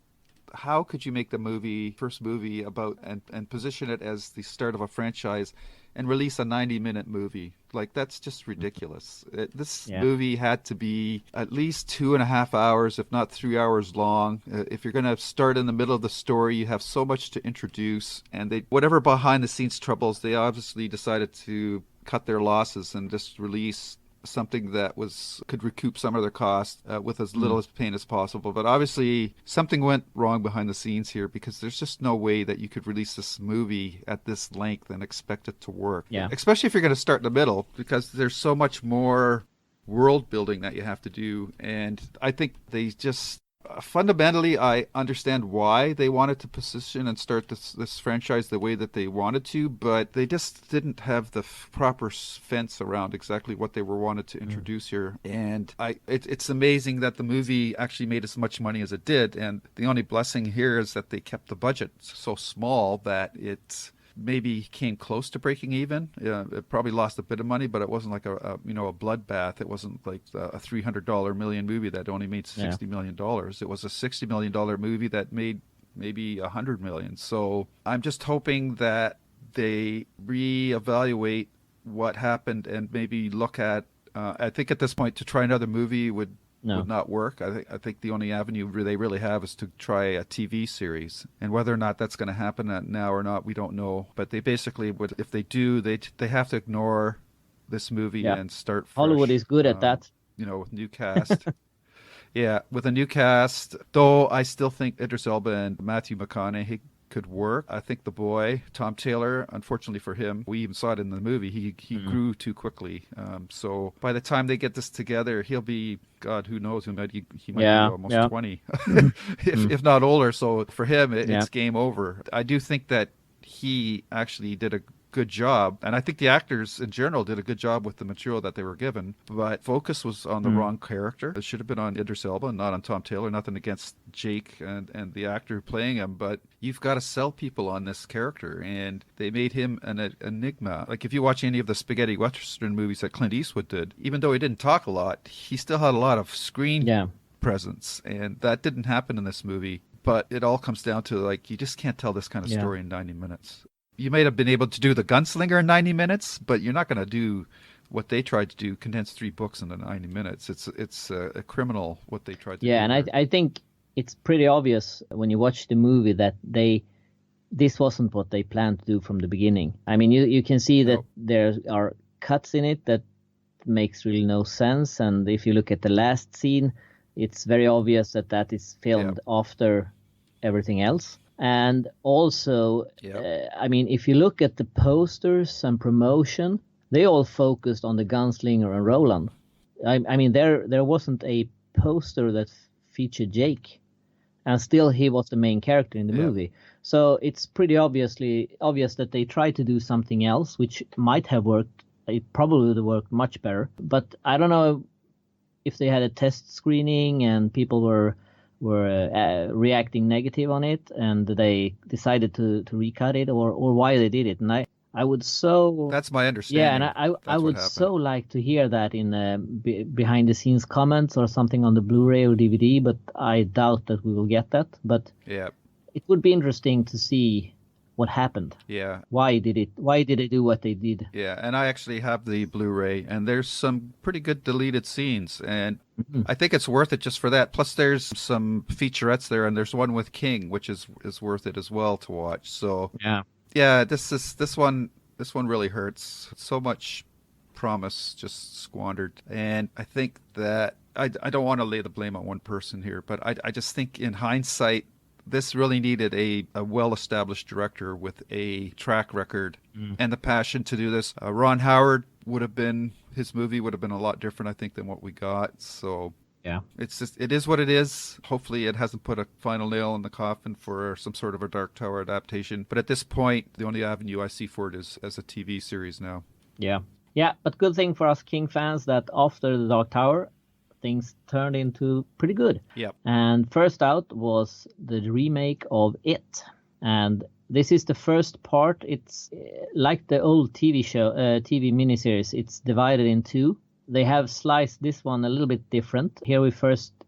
how could you make the first movie about and position it as the start of a franchise and release a 90-minute movie? Like, that's just ridiculous. This movie had to be at least 2.5 hours, if not 3 hours long. If you're going to start in the middle of the story, you have so much to introduce, and whatever behind the scenes troubles, they obviously decided to cut their losses and just release something that could recoup some of their cost with as little pain as possible. But obviously, something went wrong behind the scenes here, because there's just no way that you could release this movie at this length and expect it to work. Yeah. Especially if you're going to start in the middle, because there's so much more world building that you have to do. And I think they just... fundamentally, I understand why they wanted to position and start this franchise the way that they wanted to, but they just didn't have the proper fence around exactly what they wanted to introduce here. And it's amazing that the movie actually made as much money as it did. And the only blessing here is that they kept the budget so small that it maybe came close to breaking even. It probably lost a bit of money, but it wasn't like a bloodbath. It wasn't like a $300 million movie that only made $60 million. It was a $60 million movie that made maybe $100 million. So I'm just hoping that they reevaluate what happened and maybe look at, I think at this point, to try another movie would not work. I think the only avenue they really have is to try a TV series, and whether or not that's going to happen now or not, we don't know. But they basically would, if they do, they have to ignore this movie and start fresh. Hollywood is good at that. With new cast. Yeah, with a new cast. Though I still think Idris Elba and Matthew McConaughey could work. I think the boy, Tom Taylor, unfortunately for him, we even saw it in the movie, he grew too quickly. So by the time they get this together, he'll be, God, who knows, he might be almost 20, if not older. So for him, it's game over. I do think that he actually did a good job, and I think the actors in general did a good job with the material that they were given, but focus was on the wrong character. It should have been on Idris Elba, not on Tom Taylor. Nothing against Jake and the actor playing him, but you've got to sell people on this character, and they made him an enigma. Like if you watch any of the spaghetti western movies that Clint Eastwood did, even though he didn't talk a lot, he still had a lot of screen presence, and that didn't happen in this movie. But it all comes down to, like, you just can't tell this kind of story in 90 minutes. You might have been able to do The Gunslinger in 90 minutes, but you're not going to do what they tried to do, condense 3 books into 90 minutes. It's a criminal what they tried to do. Yeah, and I think it's pretty obvious when you watch the movie that this wasn't what they planned to do from the beginning. I mean, you can see that there are cuts in it that makes really no sense. And if you look at the last scene, it's very obvious that is filmed after everything else. And also, I mean, if you look at the posters and promotion, they all focused on the Gunslinger and Roland. I mean, there wasn't a poster that featured Jake, and still he was the main character in the movie. So it's pretty obvious that they tried to do something else, which might have worked. It probably would have worked much better. But I don't know if they had a test screening and people were reacting negative on it, and they decided to recut it, or why they did it. And I would that's my understanding. Yeah, and I would so like to hear that in behind the scenes comments or something on the Blu-ray or DVD, but I doubt that we will get that. But it would be interesting to see what happened. Yeah. Why did they do what they did? Yeah, and I actually have the Blu-ray, and there's some pretty good deleted scenes, and I think it's worth it just for that. Plus there's some featurettes there, and there's one with King, which is worth it as well to watch. So yeah, this one really hurts. So much promise just squandered. And I think that I don't want to lay the blame on one person here, but I just think in hindsight, this really needed a well-established director with a track record and the passion to do this. Ron Howard his movie would have been a lot different, I think, than what we got. So it is what it is. Hopefully it hasn't put a final nail in the coffin for some sort of a Dark Tower adaptation. But at this point, the only avenue I see for it is as a TV series now. Yeah, but good thing for us King fans that after the Dark Tower, things turned into pretty good. Yep. And first out was the remake of It. And this is the first part. It's like the old TV miniseries. It's divided in 2. They have sliced this one a little bit different. Here in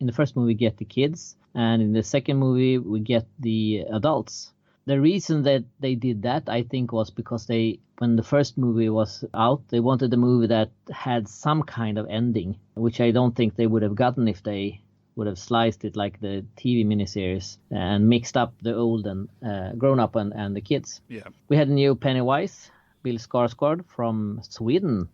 the first movie, we get the kids. And in the second movie, we get the adults. The reason that they did that, I think, was because when the first movie was out, they wanted a movie that had some kind of ending, which I don't think they would have gotten if they would have sliced it like the TV miniseries and mixed up the old and grown up and the kids. Yeah. We had a new Pennywise, Bill Skarsgård from Sweden.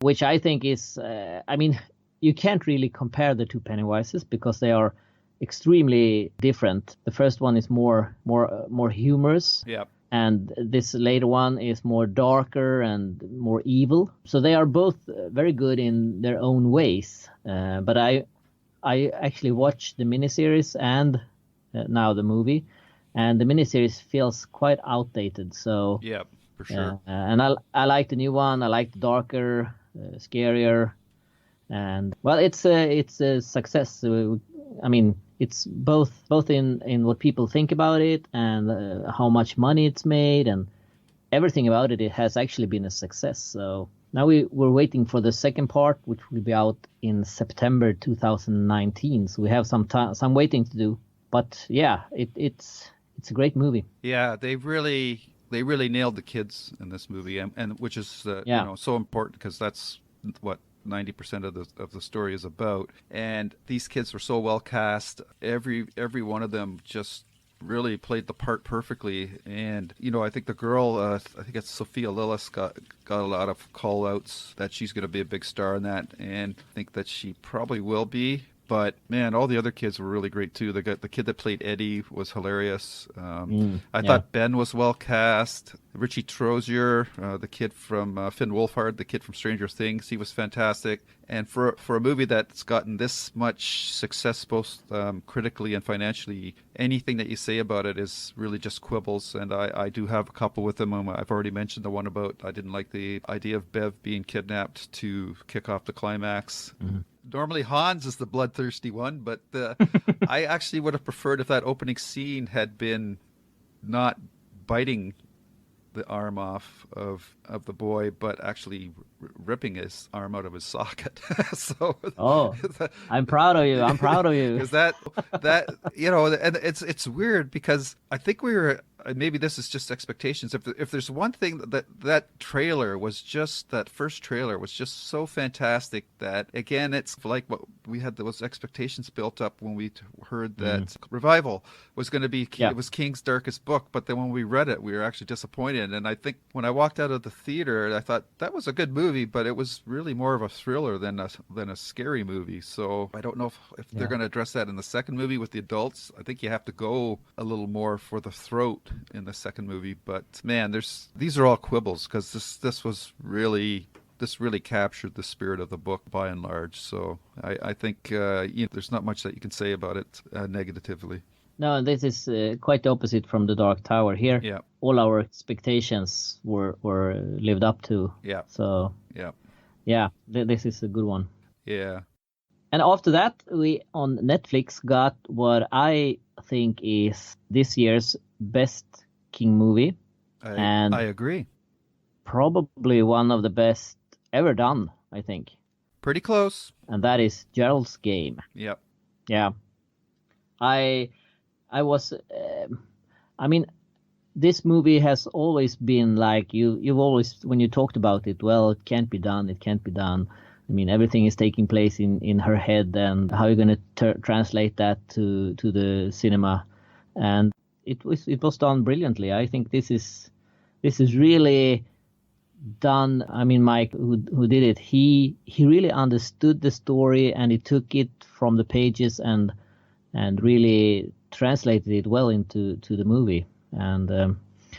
which I think is, I mean, you can't really compare the two Pennywises because they are extremely different. The first one is more humorous. Yeah. And this later one is more darker and more evil. So they are both very good in their own ways. But I actually watched the miniseries and now the movie, and the miniseries feels quite outdated. So Yeah, for sure. and I like the new one. I like the darker, scarier, and well, it's a success. I mean, it's both in what people think about it and how much money it's made, and everything about it. It has actually been a success. So now we're waiting for the second part, which will be out in September 2019. So we have some waiting to do. But yeah, it's a great movie. Yeah, they really nailed the kids in this movie, and which is so important because that's what 90% of the story is about. And these kids were so well cast. Every one of them just really played the part perfectly. And I think the girl, I think it's Sophia Lillis, got a lot of call outs that she's going to be a big star in that, and I think that she probably will be. But man, all the other kids were really great too. The kid that played Eddie was hilarious. I thought Ben was well cast. Richie Trozier, the kid from Finn Wolfhard, the kid from Stranger Things, he was fantastic. And for a movie that's gotten this much success, both critically and financially, anything that you say about it is really just quibbles. And I do have a couple with them. I've already mentioned the one about I didn't like the idea of Bev being kidnapped to kick off the climax. Mm-hmm. Normally Hans is the bloodthirsty one, but I actually would have preferred if that opening scene had been not biting the arm off of the boy, but actually ripping his arm out of his socket. I'm proud of you. I'm proud of you. Because that and it's weird because I think we were. Maybe this is just expectations. If there's one thing that trailer was just, that first trailer was just so fantastic that, again, it's like what we had those expectations built up when we heard that Revival was going to be, it was King's darkest book. But then when we read it, we were actually disappointed. And I think when I walked out of the theater, I thought that was a good movie, but it was really more of a thriller than a scary movie. So I don't know if they're going to address that in the second movie with the adults. I think you have to go a little more for the throat in the second movie, but man, these are all quibbles because this really captured the spirit of the book by and large. So I think there's not much that you can say about it negatively. No, this is quite the opposite from The Dark Tower. Here, all our expectations were lived up to. Yeah. So this is a good one. Yeah. And after that, we on Netflix got what I think is this year's best King movie. I agree. Probably one of the best ever done, I think. Pretty close. And that is Gerald's Game. Yep. Yeah. I was, I mean, this movie has always been like, you've always, when you talked about it, well, it can't be done. I mean, everything is taking place in her head, and how are you going to translate that to the cinema? And it was done brilliantly. I think this is really done. I mean, Mike, who did it, he really understood the story, and he took it from the pages and really translated it well into the movie. And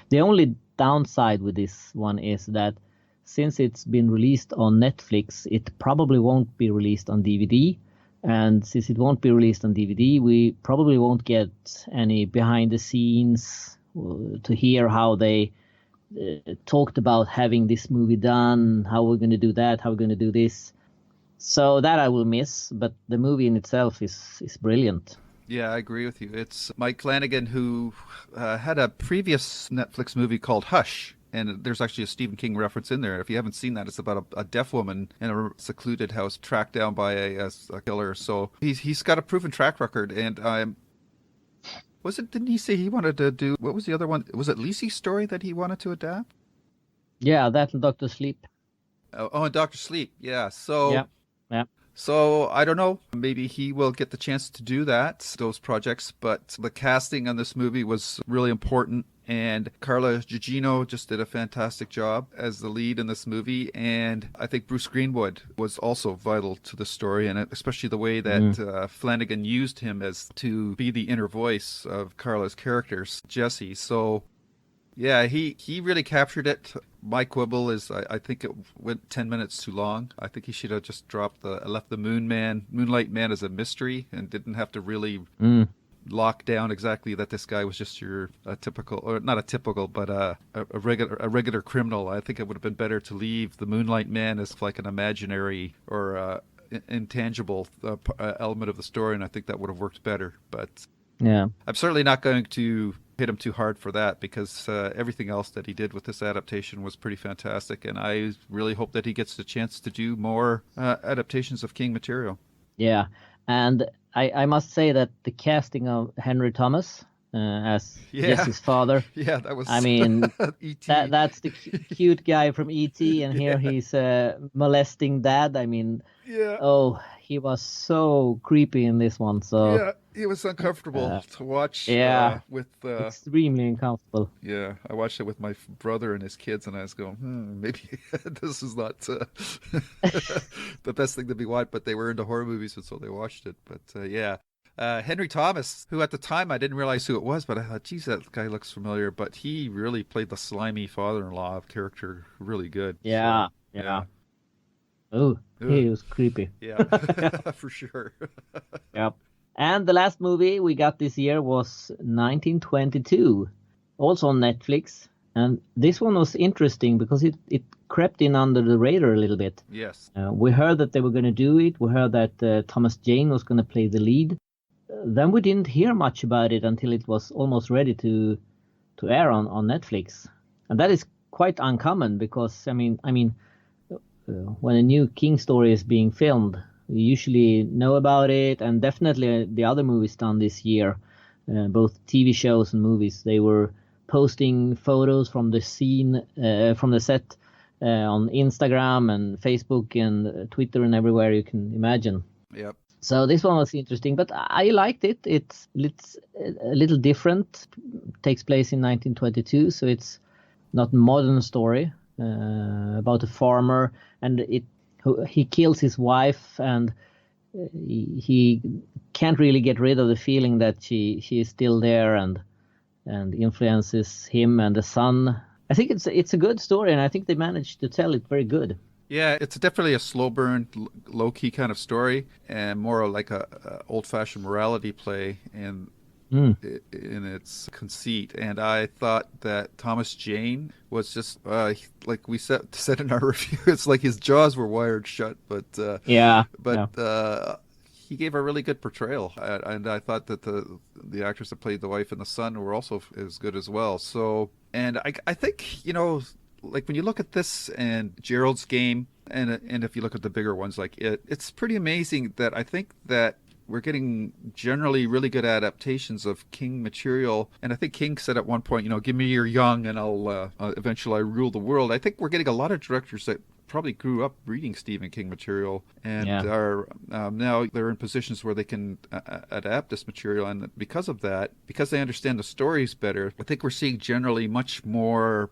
the only downside with this one is that since it's been released on Netflix, it probably won't be released on DVD. And since it won't be released on DVD, we probably won't get any behind the scenes to hear how they talked about having this movie done, how we're going to do that, how we're going to do this. So that I will miss, but the movie in itself is brilliant. Yeah, I agree with you. It's Mike Flanagan, who had a previous Netflix movie called Hush. And there's actually a Stephen King reference in there. If you haven't seen that, it's about a deaf woman in a secluded house tracked down by a killer. So he's got a proven track record. And didn't he say he wanted to do, what was the other one? Was it Lisey's story that he wanted to adapt? Yeah, that and Dr. Sleep. Oh, and Dr. Sleep. Yeah. So yeah. So I don't know. Maybe he will get the chance to do those projects. But the casting on this movie was really important. And Carla Gugino just did a fantastic job as the lead in this movie. And I think Bruce Greenwood was also vital to the story, and especially the way that Flanagan used him as to be the inner voice of Carla's characters, Jesse. So yeah, he really captured it. My quibble is I think it went 10 minutes too long. I think he should have just left the Moonlight Man as a mystery and didn't have to really lock down exactly that this guy was just your typical, or not a typical, but a regular criminal. I think it would have been better to leave the Moonlight Man as like an imaginary or intangible element of the story, and I think that would have worked better. But yeah, I'm certainly not going to hit him too hard for that, because everything else that he did with this adaptation was pretty fantastic, and I really hope that he gets the chance to do more adaptations of King material. Yeah, and I must say that the casting of Henry Thomas as Jesse's father. Yeah, that was. I mean, E.T. that's the cute guy from E.T. and here he's molesting dad. I mean, he was so creepy in this one. So yeah, it was uncomfortable to watch. With extremely uncomfortable. Yeah, I watched it with my brother and his kids, and I was going, maybe this is not the best thing to be watched. But they were into horror movies, and so they watched it. But yeah. Henry Thomas, who at the time I didn't realize who it was, but I thought, geez, that guy looks familiar. But he really played the slimy father-in-law character really good. Yeah, so, yeah. Oh, he was creepy. Yeah, for sure. Yep. And the last movie we got this year was 1922, also on Netflix. And this one was interesting because it crept in under the radar a little bit. Yes. We heard that they were going to do it. We heard that Thomas Jane was going to play the lead. Then we didn't hear much about it until it was almost ready to air on Netflix. And that is quite uncommon because, I mean, when a new King story is being filmed, you usually know about it. And definitely the other movies done this year, both TV shows and movies, they were posting photos from the scene, from the set on Instagram and Facebook and Twitter and everywhere you can imagine. Yep. So this one was interesting, but I liked it. It's a little different. It takes place in 1922, so it's not a modern story about a farmer, and he kills his wife, and he can't really get rid of the feeling that she is still there and influences him and the son. I think it's a good story, and I think they managed to tell it very good. Yeah, it's definitely a slow burn, low key kind of story, and more like a old fashioned morality play in its conceit. And I thought that Thomas Jane was just like we said in our review, it's like his jaws were wired shut. But he gave a really good portrayal, and I thought that the actress that played the wife and the son were also as good as well. So, and I think, like when you look at this and Gerald's Game, and if you look at the bigger ones like it's pretty amazing that I think that we're getting generally really good adaptations of King material. And I think King said at one point, give me your young and I'll eventually rule the world. I think we're getting a lot of directors that probably grew up reading Stephen King material and are now they're in positions where they can adapt this material. And because of that, because they understand the stories better, I think we're seeing generally much more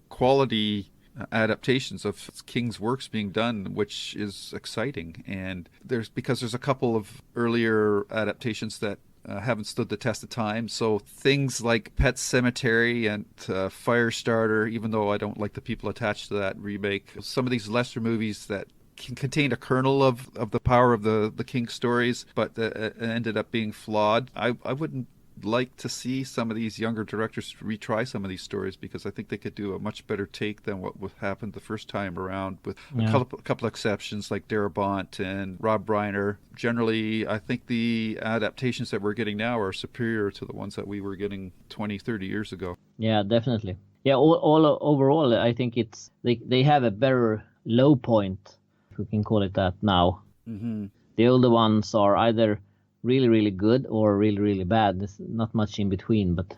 quality adaptations of King's works being done, which is exciting. And there's a couple of earlier adaptations that haven't stood the test of time. So things like Pet Sematary and Firestarter, even though I don't like the people attached to that remake, some of these lesser movies that contained a kernel of the power of the King stories, but ended up being flawed. I wouldn't like to see some of these younger directors retry some of these stories, because I think they could do a much better take than what happened the first time around, with a couple exceptions like Darabont and Rob Reiner. Generally, I think the adaptations that we're getting now are superior to the ones that we were getting 20, 30 years ago. Yeah, definitely. Yeah, all overall, I think it's they have a better low point, if we can call it that now. Mm-hmm. The older ones are either really, really good or really, really bad. There's not much in between, but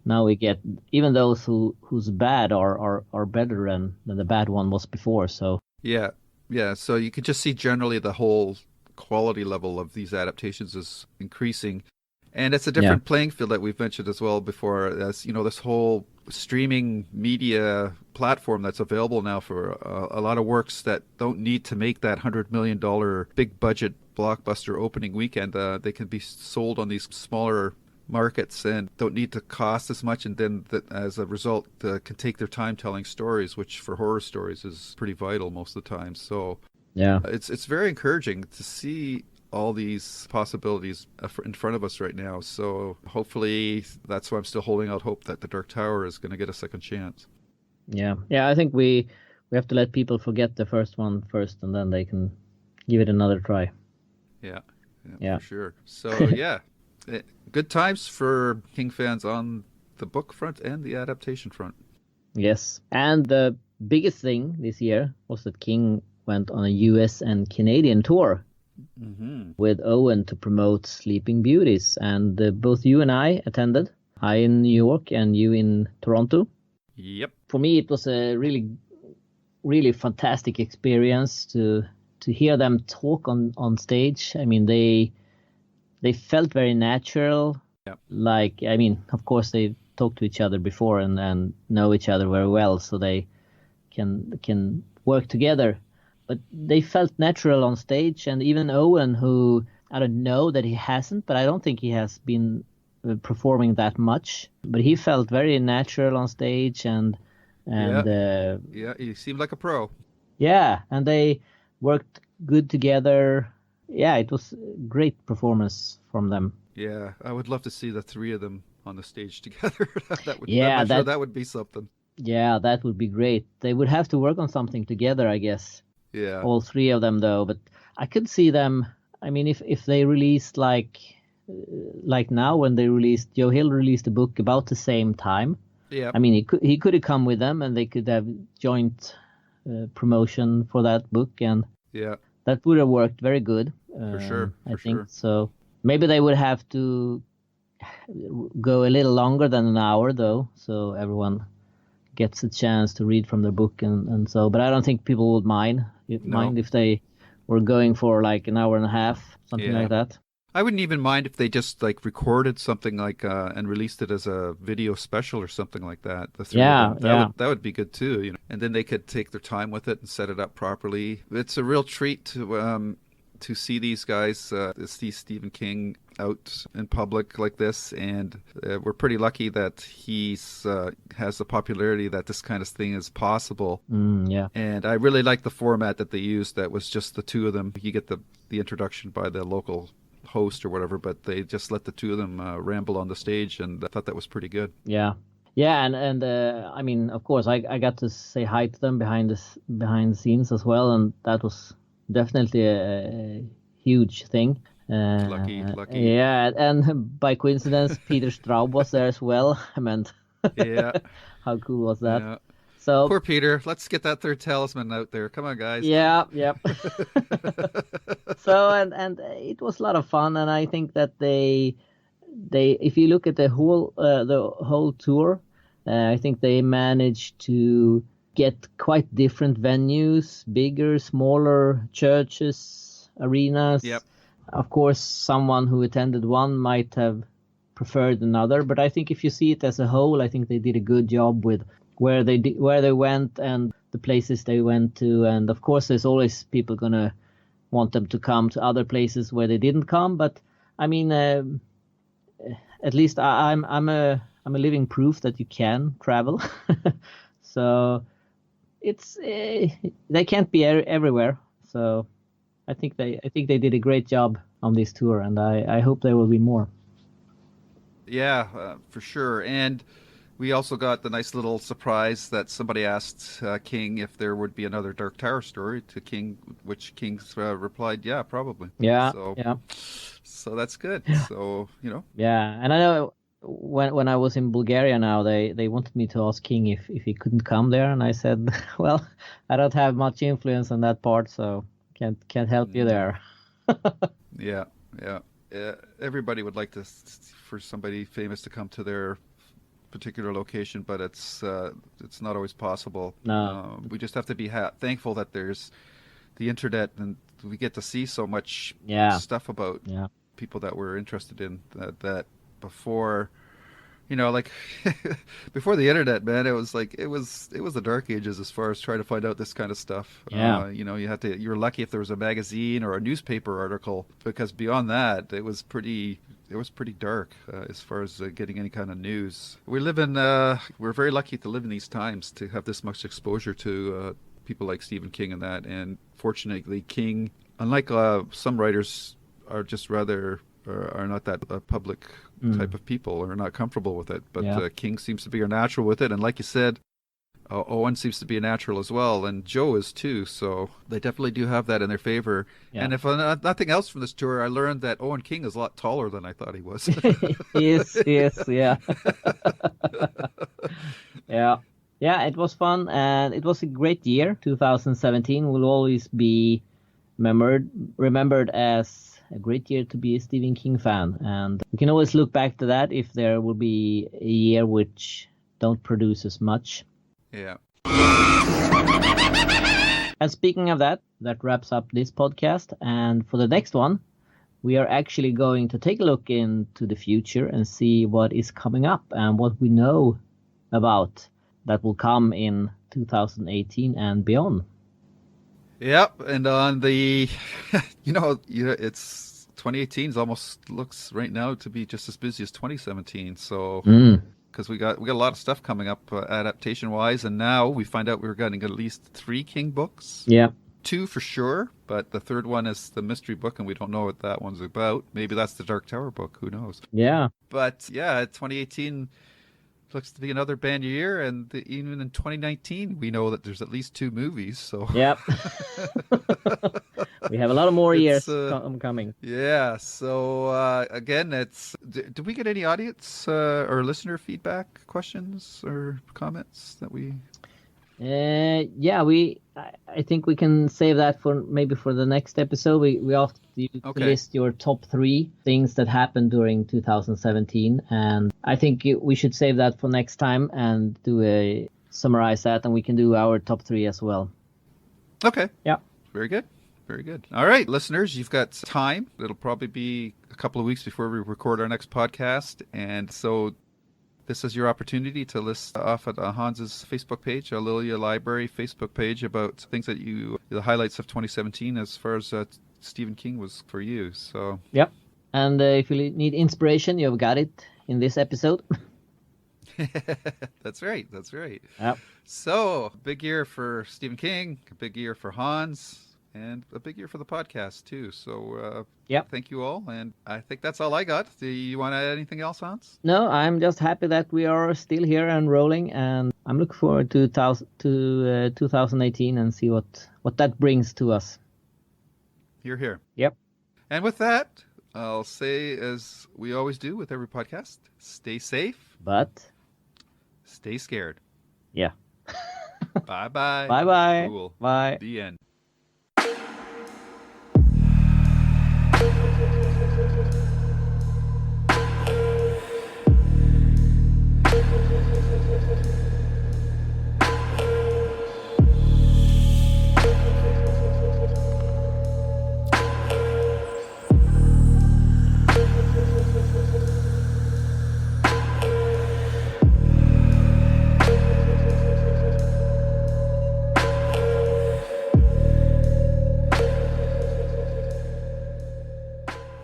now we get even those who's bad are better than the bad one was before. So so you can just see generally the whole quality level of these adaptations is increasing. And it's a different playing field that we've mentioned as well before. As you know, this whole streaming media platform that's available now for a lot of works that don't need to make that $100 million big budget blockbuster opening weekend. They can be sold on these smaller markets and don't need to cost as much, and then as a result can take their time telling stories, which for horror stories is pretty vital most of the time. So it's very encouraging to see all these possibilities in front of us right now. So hopefully that's why I'm still holding out hope that The Dark Tower is going to get a second chance. Yeah, I think we have to let people forget the first one first, and then they can give it another try. Yeah, for sure. So good times for King fans on the book front and the adaptation front. Yes, and the biggest thing this year was that King went on a US and Canadian tour with Owen to promote Sleeping Beauties, and both you and I attended. I in New York and you in Toronto. Yep. For me, it was a really, really fantastic experience to hear them talk on stage. I mean, they felt very natural. Yep. Like, I mean, of course, they talked to each other before and know each other very well, so they can work together. But they felt natural on stage, and even Owen, who I don't know that he hasn't, but I don't think he has been performing that much. But he felt very natural on stage, and he seemed like a pro. Yeah, and they worked good together. Yeah, it was a great performance from them. Yeah, I would love to see the three of them on the stage together. I'm sure that would be something. Yeah, that would be great. They would have to work on something together, I guess. Yeah. All three of them, though. But I could see them. I mean, if they released like now when they released, Joe Hill released a book about the same time. Yeah. I mean, he could have come with them, and they could have joint promotion for that book, and that would have worked very good. For sure. I think so. Maybe they would have to go a little longer than an hour, though, so everyone gets a chance to read from the book and so. But I don't think people would mind if they were going for like an hour and a half, something like that. I wouldn't even mind if they just like recorded something like and released it as a video special or something like that. That would be good too, you know. And then they could take their time with it and set it up properly. It's a real treat to see these guys, see Stephen King out in public like this, and we're pretty lucky that he's has the popularity that this kind of thing is possible. And I really like the format that they used. That was just the two of them. You get the introduction by the local host or whatever, but they just let the two of them ramble on the stage, and I thought that was pretty good. Yeah, and I mean, of course, I got to say hi to them behind the scenes as well, and that was definitely a huge thing. Lucky. Yeah, and by coincidence, Peter Straub was there as well. I meant, how cool was that? Yeah. So poor Peter. Let's get that third talisman out there. Come on, guys. Yeah. So and it was a lot of fun, and I think that they if you look at the whole tour, I think they managed to get quite different venues, bigger, smaller churches, arenas. Yep. Of course, someone who attended one might have preferred another, but I think if you see it as a whole, I think they did a good job with where they went and the places they went to. And of course, there's always people gonna want them to come to other places where they didn't come. But I mean, at least I'm a living proof that you can travel. So it's they can't be everywhere. So I think they did a great job on this tour, and I hope there will be more. Yeah, for sure. And we also got the nice little surprise that somebody asked King if there would be another Dark Tower story to King, which King replied, yeah, probably. Yeah, So that's good. So, you know. Yeah, and I know when I was in Bulgaria now, they wanted me to ask King if he couldn't come there, and I said, well, I don't have much influence on that part, so can't help you there. Yeah. Everybody would like for somebody famous to come to their particular location, but it's not always possible. No. We just have to be thankful that there's the internet, and we get to see so much stuff about people that were interested in that before, like before the internet, man. It was like it was the dark ages as far as trying to find out this kind of stuff. Yeah. You were lucky if there was a magazine or a newspaper article, because beyond that, it was pretty dark as far as getting any kind of news. We're very lucky to live in these times to have this much exposure to people like Stephen King and that. And fortunately, King, unlike some writers, are just rather are not that public type of people, or not comfortable with it. But King seems to be a natural with it, and like you said, Owen seems to be a natural as well, and Joe is too. So they definitely do have that in their favor. Yeah. And if nothing else from this tour, I learned that Owen King is a lot taller than I thought he was. He is, yeah. Yeah. Yeah, it was fun, and it was a great year. 2017 will always be remembered as a great year to be a Stephen King fan. And we can always look back to that if there will be a year which don't produce as much. Yeah. And speaking of that wraps up this podcast. And for the next one, we are actually going to take a look into the future and see what is coming up and what we know about that will come in 2018 and beyond. Yep, and on the, it's 2018 almost looks right now to be just as busy as 2017. So, because we got a lot of stuff coming up adaptation wise, and now we find out we're getting at least 3 King books. Yeah, 2 for sure, but the third one is the mystery book, and we don't know what that one's about. Maybe that's the Dark Tower book. Who knows? Yeah, but 2018 looks to be another band year, and even in 2019 we know that there's at least 2 movies. So yep. We have a lot of more years coming. Yeah, so again, did we get any audience or listener feedback, questions or comments that we I think we can save that for the next episode. We asked you to list your top 3 things that happened during 2017, and I think we should save that for next time and summarize that, and we can do our top 3 as well. Okay. Yeah. Very good. Very good. All right, listeners, you've got time. It'll probably be a couple of weeks before we record our next podcast, and so this is your opportunity to list off at Hans's Facebook page, our Lilja Library Facebook page, about things that the highlights of 2017 as far as Stephen King was for you. So yep. And if you need inspiration, you've got it in this episode. That's right. Yep. So, big year for Stephen King, a big year for Hans, and a big year for the podcast too. So thank you all, and I think that's all I got. Do you want to add anything else, Hans? No, I'm just happy that we are still here and rolling, and I'm looking forward to 2018 and see what that brings to us. You're here. Yep. And with that, I'll say, as we always do with every podcast, stay safe, but stay scared. Yeah. Bye-bye. Bye-bye. Cool. Bye. The end.